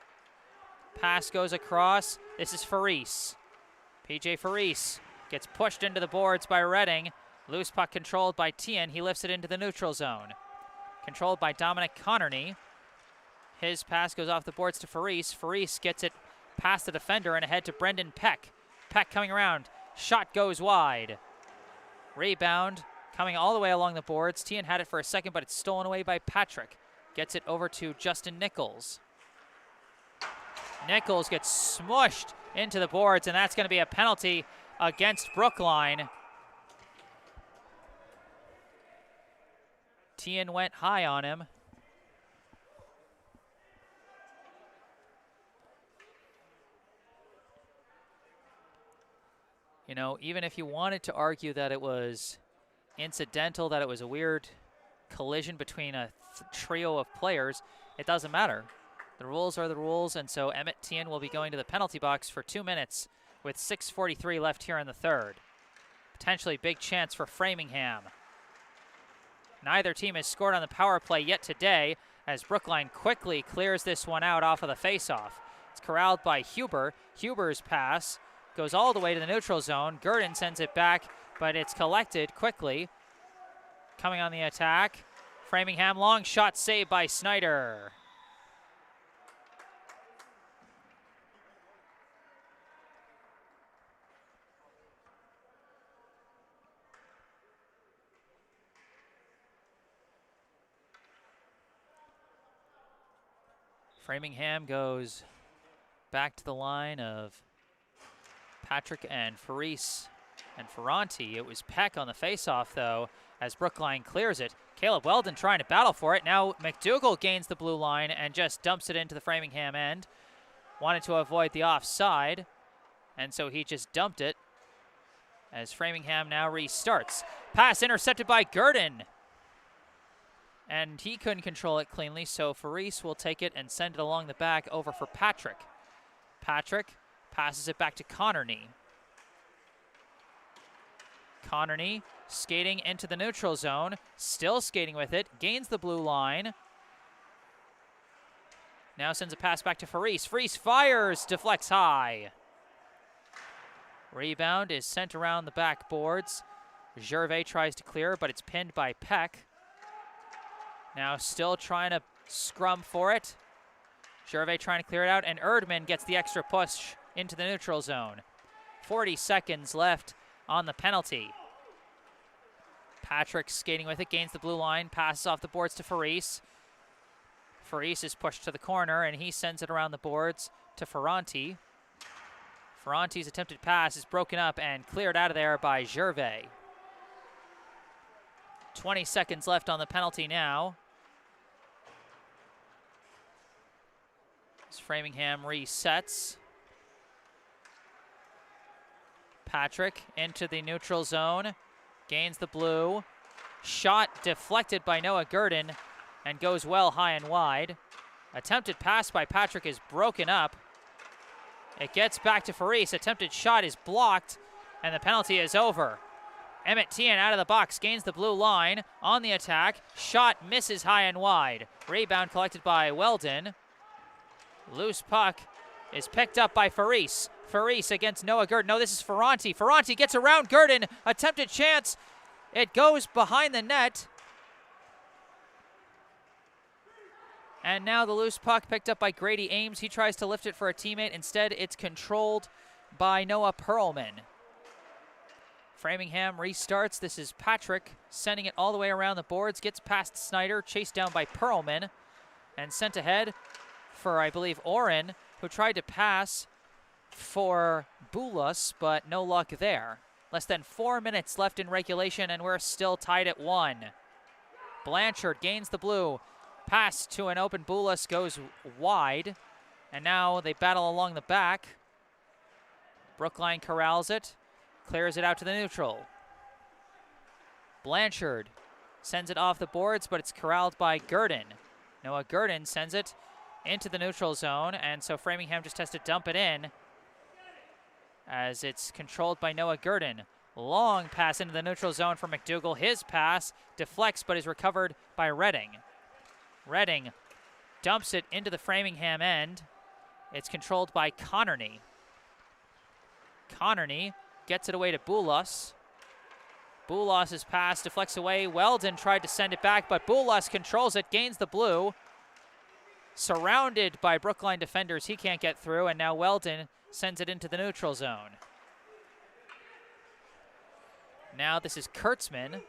Speaker 1: Pass goes across. This is Faris. PJ Faris gets pushed into the boards by Redding. Loose puck controlled by Tien. He lifts it into the neutral zone. Controlled by Dominic Connerny. His pass goes off the boards to Faris. Faris gets it past the defender and ahead to Brendan Peck. Peck coming around. Shot goes wide. Rebound coming all the way along the boards. Tien had it for a second, but it's stolen away by Patrick. Gets it over to Justin Nichols. Nichols gets smushed into the boards, and that's going to be a penalty against Brookline. Tien went high on him. You know, even if you wanted to argue that it was incidental, that it was a weird collision between a trio of players, it doesn't matter. The rules are the rules, and so Emmett Tien will be going to the penalty box for 2 minutes with 6:43 left here in the third. Potentially big chance for Framingham. Neither team has scored on the power play yet today, as Brookline quickly clears this one out off of the faceoff. It's corralled by Huber. Huber's pass goes all the way to the neutral zone. Gurdon sends it back, but it's collected quickly. Coming on the attack, Framingham, long shot saved by Snyder. Framingham goes back to the line of Patrick and Faris and Ferranti. It was Peck on the faceoff, though, as Brookline clears it. Caleb Weldon trying to battle for it. Now McDougall gains the blue line and just dumps it into the Framingham end. Wanted to avoid the offside, and so he just dumped it as Framingham now restarts. Pass intercepted by Gurdon, and he couldn't control it cleanly, so Faris will take it and send it along the back over for Patrick. Patrick passes it back to Connerny. Connerny skating into the neutral zone, still skating with it, gains the blue line. Now sends a pass back to Faris. Faris fires, deflects high. Rebound is sent around the backboards. Gervais tries to clear, but it's pinned by Peck. Now still trying to scrum for it. Gervais trying to clear it out, and Erdman gets the extra push into the neutral zone. 40 seconds left on the penalty. Patrick skating with it, gains the blue line, passes off the boards to Faris. Faris is pushed to the corner, and he sends it around the boards to Ferranti. Ferranti's attempted pass is broken up and cleared out of there by Gervais. 20 seconds left on the penalty now. As Framingham resets. Patrick into the neutral zone, gains the blue. Shot deflected by Noah Gurdon and goes well high and wide. Attempted pass by Patrick is broken up. It gets back to Faris. Attempted shot is blocked, and the penalty is over. Emmett Tien out of the box, gains the blue line on the attack. Shot misses high and wide. Rebound collected by Weldon. Loose puck is picked up by Faris. Faris against Noah Gurdon. No, this is Ferranti. Ferranti gets around Gurdon. Attempted chance. It goes behind the net. And now the loose puck picked up by Grady Ames. He tries to lift it for a teammate. Instead, it's controlled by Noah Perlman. Framingham restarts. This is Patrick sending it all the way around the boards. Gets past Snyder, chased down by Perlman, and sent ahead for, I believe, Oren, who tried to pass for Boulos, but no luck there. Less than 4 minutes left in regulation, and we're still tied at 1. Blanchard gains the blue. Pass to an open Boulos goes wide, And now they battle along the back. Brookline corrals it, clears it out to the neutral. Blanchard sends it off the boards, but it's corralled by Gurdon. Noah Gurdon sends it into the neutral zone, and so Framingham just has to dump it in as it's controlled by Noah Gurdon. Long pass into the neutral zone for McDougall. His pass deflects but is recovered by Redding. Redding dumps it into the Framingham end. It's controlled by Connerny. Connerny gets it away to Boulos. Boulos' pass deflects away. Weldon tried to send it back, but Boulos controls it, gains the blue. Surrounded by Brookline defenders, he can't get through, and now Weldon sends it into the neutral zone. Now this is Kurtzman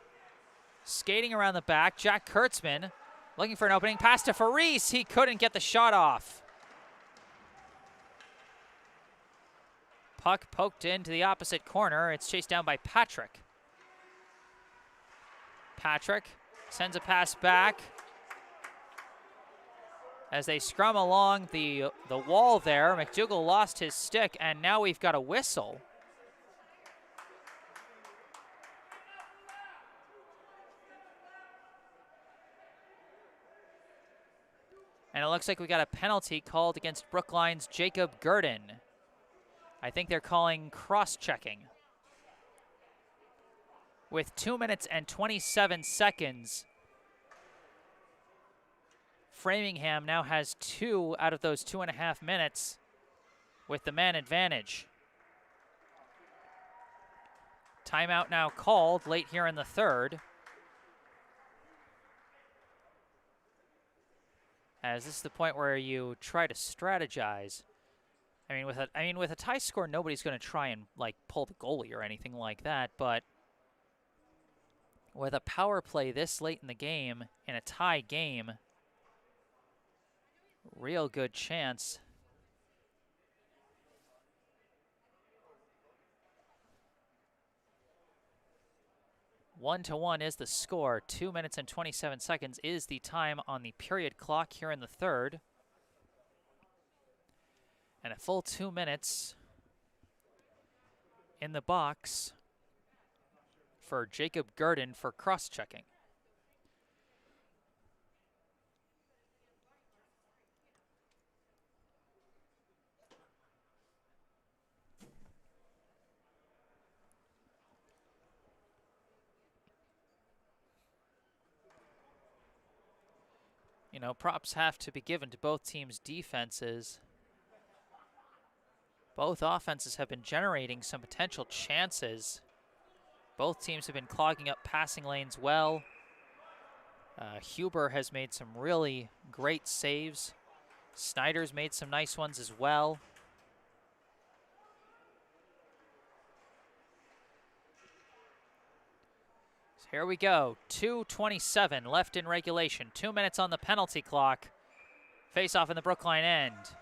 Speaker 1: skating around the back. Jack Kurtzman looking for an opening. Pass to Faris. He couldn't get the shot off. Puck poked into the opposite corner. It's chased down by Patrick. Patrick sends a pass back as they scrum along the wall there. McDougall lost his stick, and now we've got a whistle. And it looks like we got a penalty called against Brookline's Jacob Gurdon. I think they're calling cross-checking. With 2 minutes and 27 seconds, Framingham now has 2 out of those 2.5 minutes with the man advantage. Timeout now called late here in the third, as this is the point where you try to strategize. I mean, with a tie score, nobody's going to try and like pull the goalie or anything like that. But with a power play this late in the game, in a tie game, real good chance. 1-1 is the score. 2 minutes and 27 seconds is the time on the period clock here in the third. And a full 2 minutes in the box for Jacob Gurdon for cross-checking. You know, props have to be given to both teams' defenses. Both offenses have been generating some potential chances. Both teams have been clogging up passing lanes well. Huber has made some really great saves. Snyder's made some nice ones as well. So here we go. 2:27 left in regulation. 2 minutes on the penalty clock. Face-off in the Brookline end.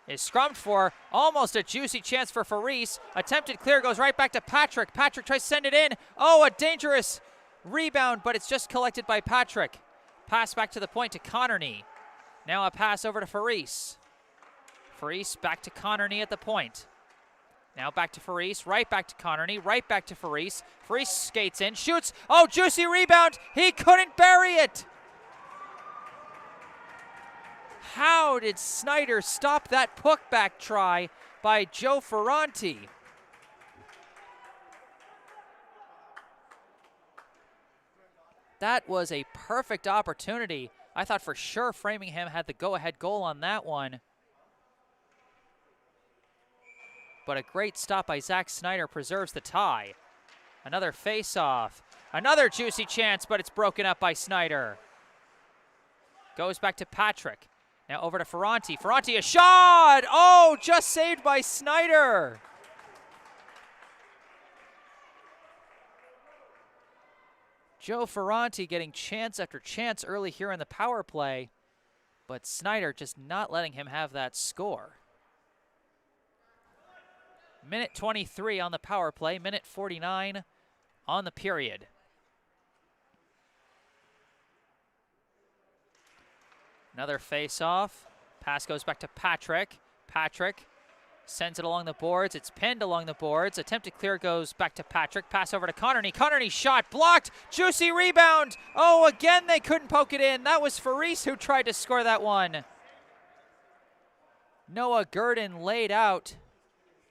Speaker 1: Is scrummed for, almost a juicy chance for Faris. Attempted clear, goes right back to Patrick. Patrick tries to send it in. Oh, a dangerous rebound, but it's just collected by Patrick. Pass back to the point to Connerny. Now a pass over to Faris. Faris back to Connerny at the point. Now back to Faris, right back to Connerny, right back to Faris. Faris skates in, shoots. Oh, juicy rebound. He couldn't bury it. How did Snyder stop that putback try by Joe Ferranti? That was a perfect opportunity. I thought for sure Framingham had the go-ahead goal on that one. But a great stop by Zach Snyder preserves the tie. Another face-off. Another juicy chance, but it's broken up by Snyder. Goes back to Patrick. Now over to Ferranti. Ferranti, a shot! Oh, just saved by Snyder. Joe Ferranti getting chance after chance early here in the power play, but Snyder just not letting him have that score. Minute 23 on the power play, minute 49 on the period. Another face-off. Pass goes back to Patrick. Patrick sends it along the boards. It's pinned along the boards. Attempted clear goes back to Patrick. Pass over to Connerny. Connerny shot blocked. Juicy rebound. Oh, again they couldn't poke it in. That was Faris who tried to score that one. Noah Gurdon laid out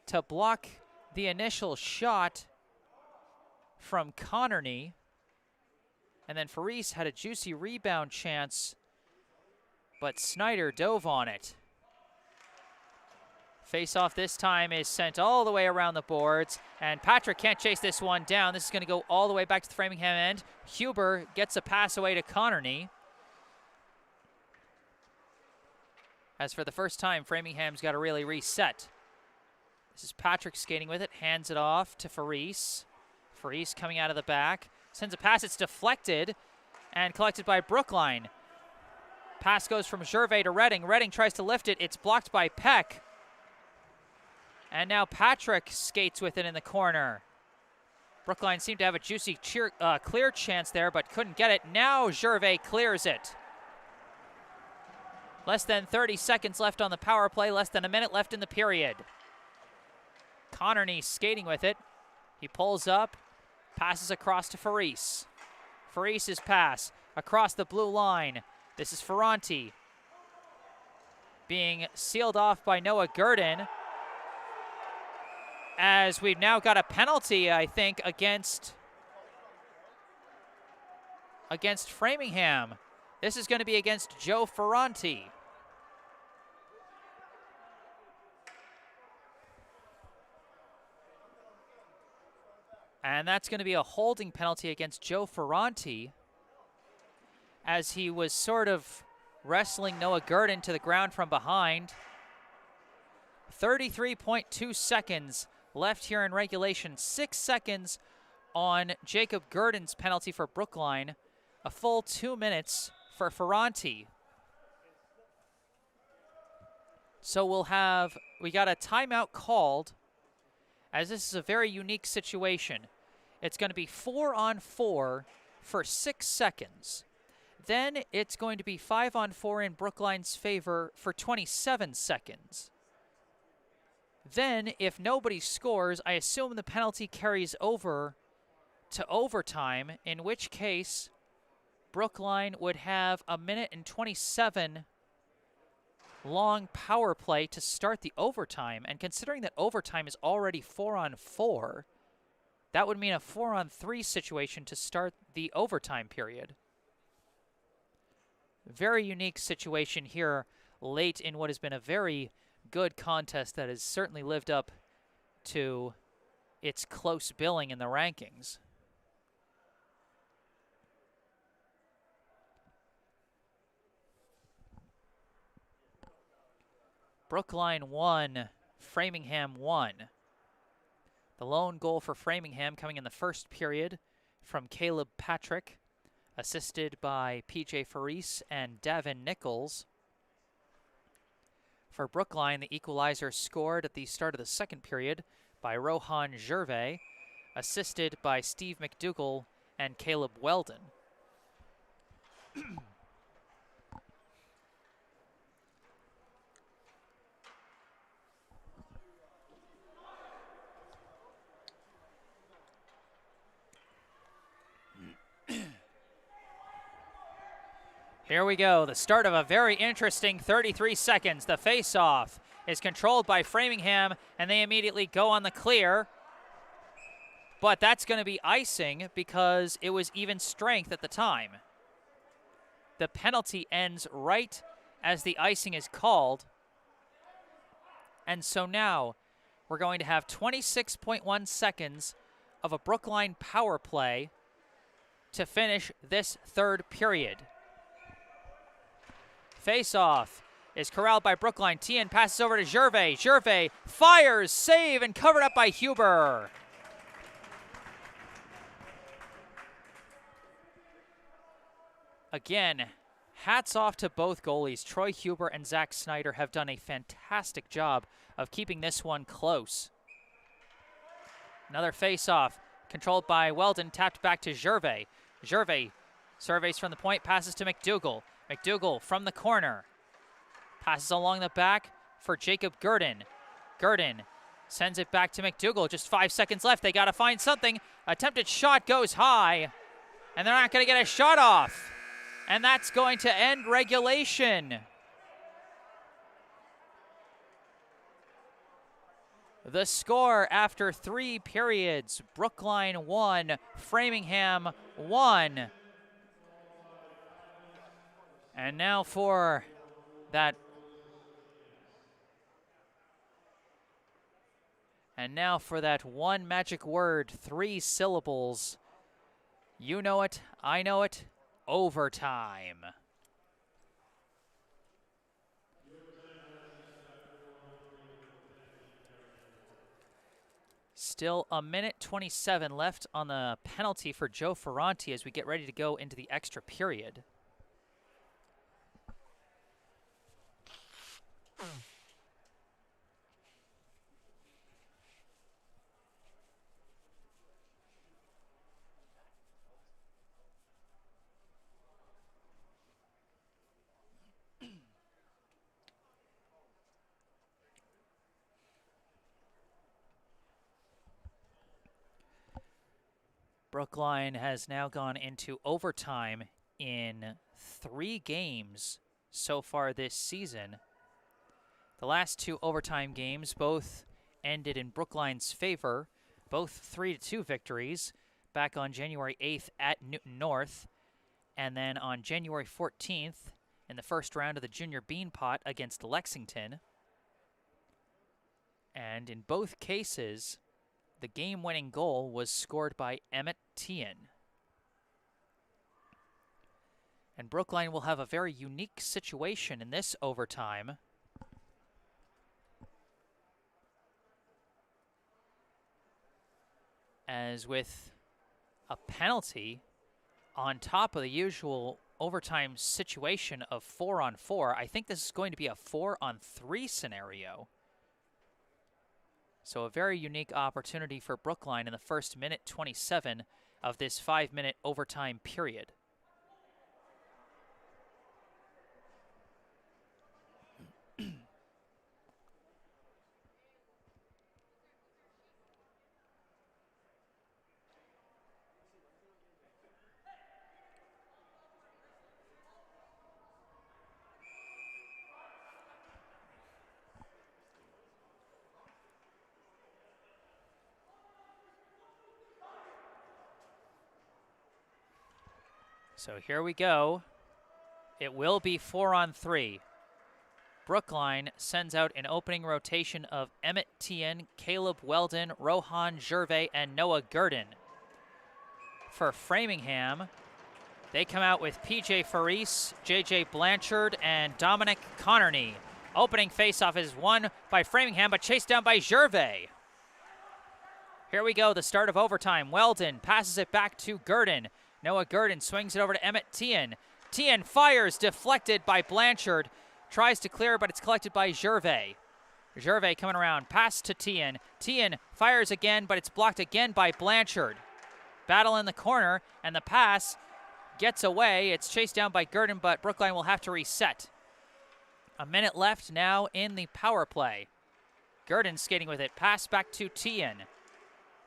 Speaker 1: to block the initial shot from Connerny. And then Faris had a juicy rebound chance, but Snyder dove on it. Face-off this time is sent all the way around the boards, and Patrick can't chase this one down. This is going to go all the way back to the Framingham end. Huber gets a pass away to Connerny. As for the first time, Framingham's got to really reset. This is Patrick skating with it, hands it off to Faris. Faris coming out of the back, sends a pass, it's deflected, and collected by Brookline. Pass goes from Gervais to Redding. Redding tries to lift it, it's blocked by Peck. And now Patrick skates with it in the corner. Brookline seemed to have a juicy clear chance there, but couldn't get it. Now Gervais clears it. Less than 30 seconds left on the power play, less than a minute left in the period. Connerny skating with it. He pulls up, passes across to Faris. Faris's pass across the blue line. This is Ferranti being sealed off by Noah Gurdon, as we've now got a penalty, I think, against Framingham. This is going to be against Joe Ferranti. And that's going to be a holding penalty against Joe Ferranti, as he was sort of wrestling Noah Gurdon to the ground from behind. 33.2 seconds left here in regulation. 6 seconds on Jacob Gurdon's penalty for Brookline. A full 2 minutes for Ferranti. So we got a timeout called, as this is a very unique situation. It's going to be 4-on-4 for 6 seconds. Then it's going to be 5-on-4 in Brookline's favor for 27 seconds. Then, if nobody scores, I assume the penalty carries over to overtime, in which case Brookline would have a 1:27 long power play to start the overtime. And considering that overtime is already 4-on-4, that would mean a 4-on-3 situation to start the overtime period. Very unique situation here late in what has been a very good contest that has certainly lived up to its close billing in the rankings. Brookline 1, Framingham 1. The lone goal for Framingham coming in the first period from Caleb Patrick, assisted by PJ Faris and Davin Nichols. For Brookline, the equalizer scored at the start of the second period by Rohan Gervais, assisted by Steve McDougall and Caleb Weldon. Here we go, the start of a very interesting 33 seconds. The face-off is controlled by Framingham, and they immediately go on the clear. But that's going to be icing because it was even strength at the time. The penalty ends right as the icing is called. And so now we're going to have 26.1 seconds of a Brookline power play to finish this third period. Face-off is corralled by Brookline. Tien passes over to Gervais. Gervais fires, save, and covered up by Huber. Again, hats off to both goalies. Troy Huber and Zach Snyder have done a fantastic job of keeping this one close. Another face-off controlled by Weldon, tapped back to Gervais. Gervais surveys from the point, passes to McDougall. McDougall from the corner. Passes along the back for Jacob Gurdon. Gurdon sends it back to McDougall. Just 5 seconds left. They got to find something. Attempted shot goes high, and they're not going to get a shot off. And that's going to end regulation. The score after 3 periods, Brookline 1, Framingham 1. And now for that one magic word, 3 syllables. You know it, I know it, overtime. Still a minute 27 left on the penalty for Joe Ferranti as we get ready to go into the extra period. Brookline has now gone into overtime in 3 games so far this season. The last 2 overtime games both ended in Brookline's favor, both 3-2 victories, back on January 8th at Newton North, and then on January 14th in the first round of the Junior Bean Pot against Lexington. And in both cases, the game-winning goal was scored by Emmett Tien. And Brookline will have a very unique situation in this overtime. As with a penalty on top of the usual overtime situation of 4-on-4, I think this is going to be a 4-on-3 scenario. So a very unique opportunity for Brookline in the first minute 27 of this 5-minute overtime period. So here we go. It will be 4-on-3. Brookline sends out an opening rotation of Emmett Tien, Caleb Weldon, Rohan Gervais, and Noah Gurdon. For Framingham, they come out with PJ Faris, JJ Blanchard, and Dominic Connerny. Opening faceoff is won by Framingham, but chased down by Gervais. Here we go, the start of overtime. Weldon passes it back to Gurdon. Noah Gurdon swings it over to Emmett Tien. Tien fires, deflected by Blanchard. Tries to clear, but it's collected by Gervais. Gervais coming around, pass to Tien. Tien fires again, but it's blocked again by Blanchard. Battle in the corner, and the pass gets away. It's chased down by Gurdon, but Brookline will have to reset. A minute left now in the power play. Gurdon skating with it, pass back to Tien.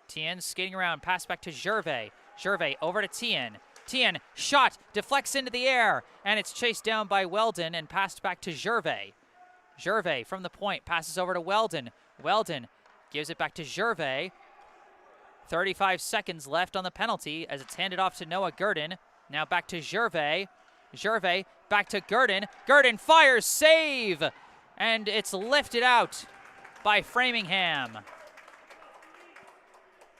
Speaker 1: Tien skating around, pass back to Gervais. Gervais over to Tien. Tien, shot, deflects into the air, and it's chased down by Weldon and passed back to Gervais. Gervais from the point, passes over to Weldon. Weldon gives it back to Gervais. 35 seconds left on the penalty as it's handed off to Noah Gurdon. Now back to Gervais. Gervais back to Gurdon. Gurdon fires, save, and it's lifted out by Framingham.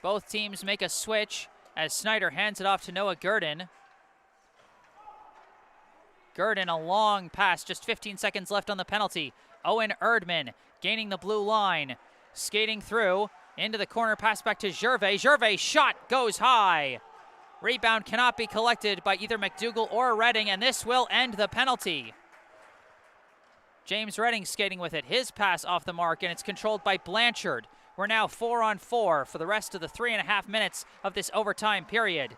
Speaker 1: Both teams make a switch as Snyder hands it off to Noah Gurdon. Gurdon, a long pass, just 15 seconds left on the penalty. Owen Erdman gaining the blue line, skating through, into the corner, pass back to Gervais. Gervais, shot, goes high. Rebound cannot be collected by either McDougall or Redding, and this will end the penalty. James Redding skating with it, his pass off the mark, and it's controlled by Blanchard. We're now 4-on-4 for the rest of the 3.5 minutes of this overtime period.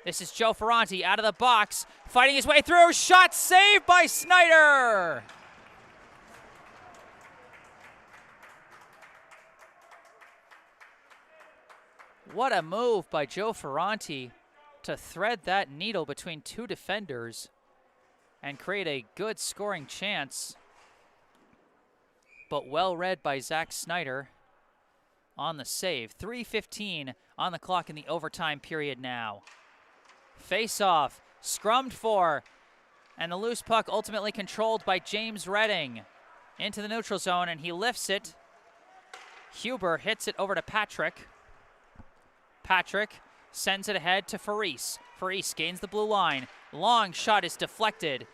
Speaker 1: This is Joe Ferranti out of the box, fighting his way through. Shot saved by Snyder. What a move by Joe Ferranti to thread that needle between two defenders and create a good scoring chance. But well read by Zach Snyder on the save. 3:15 on the clock in the overtime period now. Face-off, scrummed for, and the loose puck ultimately controlled by James Redding into the neutral zone, and he lifts it. Huber hits it over to Patrick. Patrick sends it ahead to Faris. Faris gains the blue line. Long shot is deflected.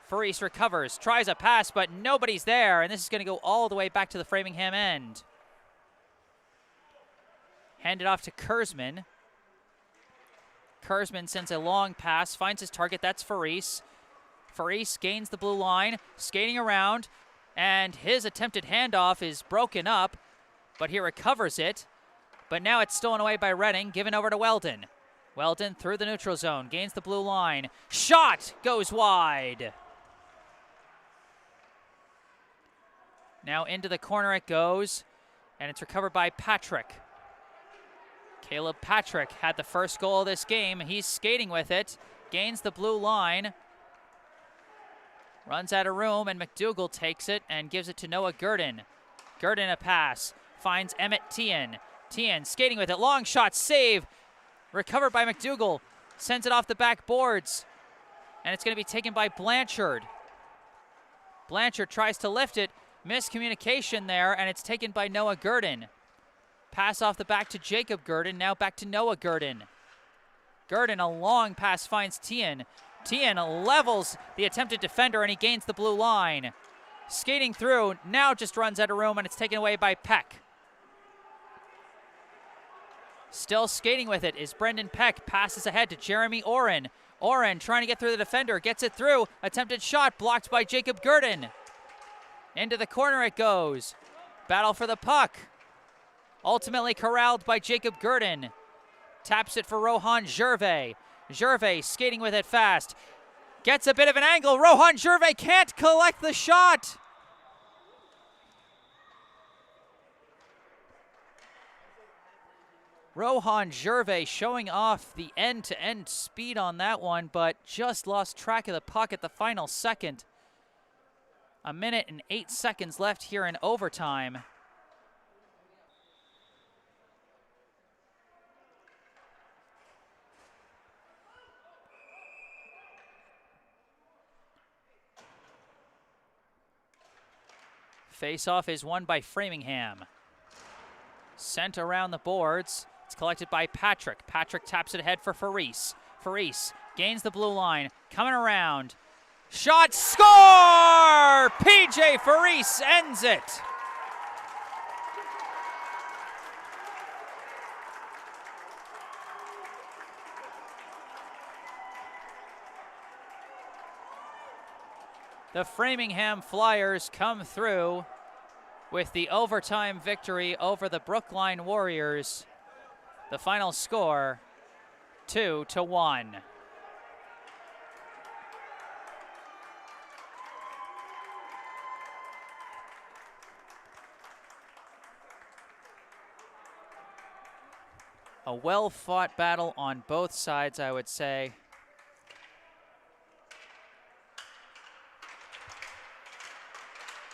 Speaker 1: Faris recovers, tries a pass, but nobody's there, and this is going to go all the way back to the Framingham end. Handed off to Kurzman. Kurzman sends a long pass, finds his target, that's Faris. Faris gains the blue line, skating around, and his attempted handoff is broken up, but he recovers it. But now it's stolen away by Redding, given over to Weldon. Weldon through the neutral zone, gains the blue line. Shot goes wide. Now into the corner it goes, and it's recovered by Patrick. Caleb Patrick had the first goal of this game. He's skating with it, gains the blue line, runs out of room, and McDougall takes it and gives it to Noah Gurdon. Gurdon a pass, finds Emmett Tien. Tien skating with it, long shot, save, recovered by McDougall, sends it off the back boards, and it's going to be taken by Blanchard. Blanchard tries to lift it, miscommunication there, and it's taken by Noah Gurdon. Pass off the back to Jacob Gurdon, now back to Noah Gurdon. Gurdon, a long pass, finds Tien. Tien levels the attempted defender, and he gains the blue line. Skating through, now just runs out of room, and it's taken away by Peck. Still skating with it is Brendan Peck. Passes ahead to Jeremy Oren. Oren trying to get through the defender, gets it through. Attempted shot blocked by Jacob Gurdon. Into the corner it goes. Battle for the puck. Ultimately corralled by Jacob Gurdon. Taps it for Rohan Gervais. Gervais skating with it fast. Gets a bit of an angle. Rohan Gervais can't collect the shot. Rohan Gervais showing off the end-to-end speed on that one, but just lost track of the puck at the final second. 1 minute and 8 seconds left here in overtime. Face-off is won by Framingham. Sent around the boards. It's collected by Patrick. Patrick taps it ahead for Faris. Faris gains the blue line. Coming around. Shot, score! PJ Faris ends it. The Framingham Flyers come through with the overtime victory over the Brookline Warriors. The final score, 2-1. A well-fought battle on both sides, I would say.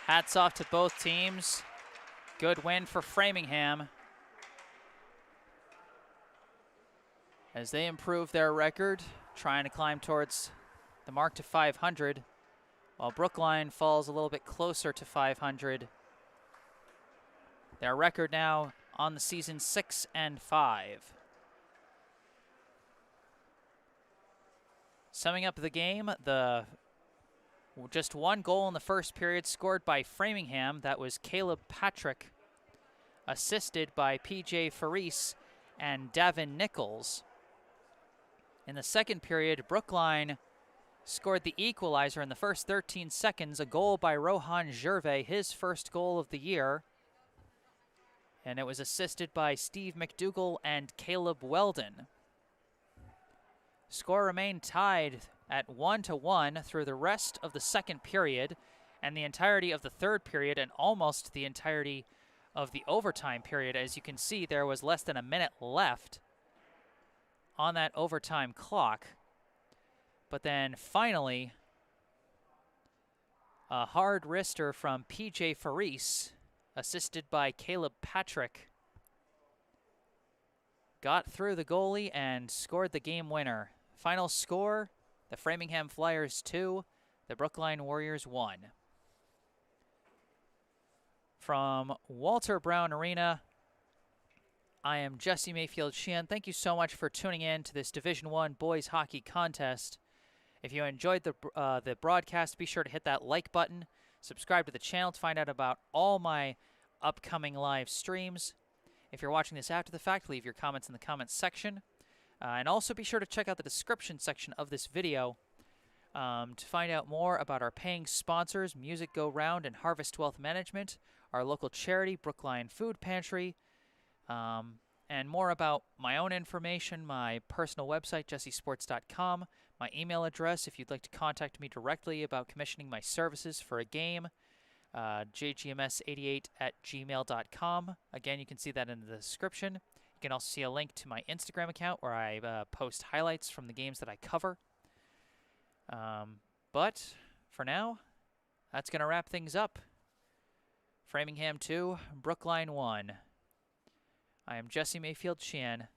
Speaker 1: Hats off to both teams. Good win for Framingham as they improve their record, trying to climb towards the mark to 500, while Brookline falls a little bit closer to 500. Their record now on the season 6-5. Summing up the game, just one goal in the first period scored by Framingham. That was Caleb Patrick, assisted by PJ Faris and Davin Nichols. In the second period, Brookline scored the equalizer in the first 13 seconds, a goal by Rohan Gervais, his first goal of the year. And it was assisted by Steve McDougall and Caleb Weldon. Score remained tied at 1-1 through the rest of the second period and the entirety of the third period and almost the entirety of the overtime period. As you can see, there was less than a minute left on that overtime clock. But then finally, a hard wrister from P.J. Faris, assisted by Caleb Patrick, got through the goalie and scored the game winner. Final score, the Framingham Flyers 2, the Brookline Warriors 1. From Walter Brown Arena, I am Jesse Mayfield-Sheehan. Thank you so much for tuning in to this Division I boys hockey contest. If you enjoyed the broadcast, be sure to hit that like button, subscribe to the channel to find out about all my upcoming live streams. If you're watching this after the fact, leave your comments in the comments section. And also be sure to check out the description section of this video to find out more about our paying sponsors, Music Go Round and Harvest Wealth Management, our local charity, Brookline Food Pantry, and more about my own information, my personal website, jessesports.com, my email address if you'd like to contact me directly about commissioning my services for a game, jgms88@gmail.com. Again, you can see that in the description. You can also see a link to my Instagram account where I post highlights from the games that I cover. But for now, that's going to wrap things up. Framingham 2, Brookline 1. I am Jesse Mayfield-Sheehan,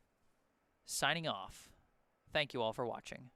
Speaker 1: signing off. Thank you all for watching.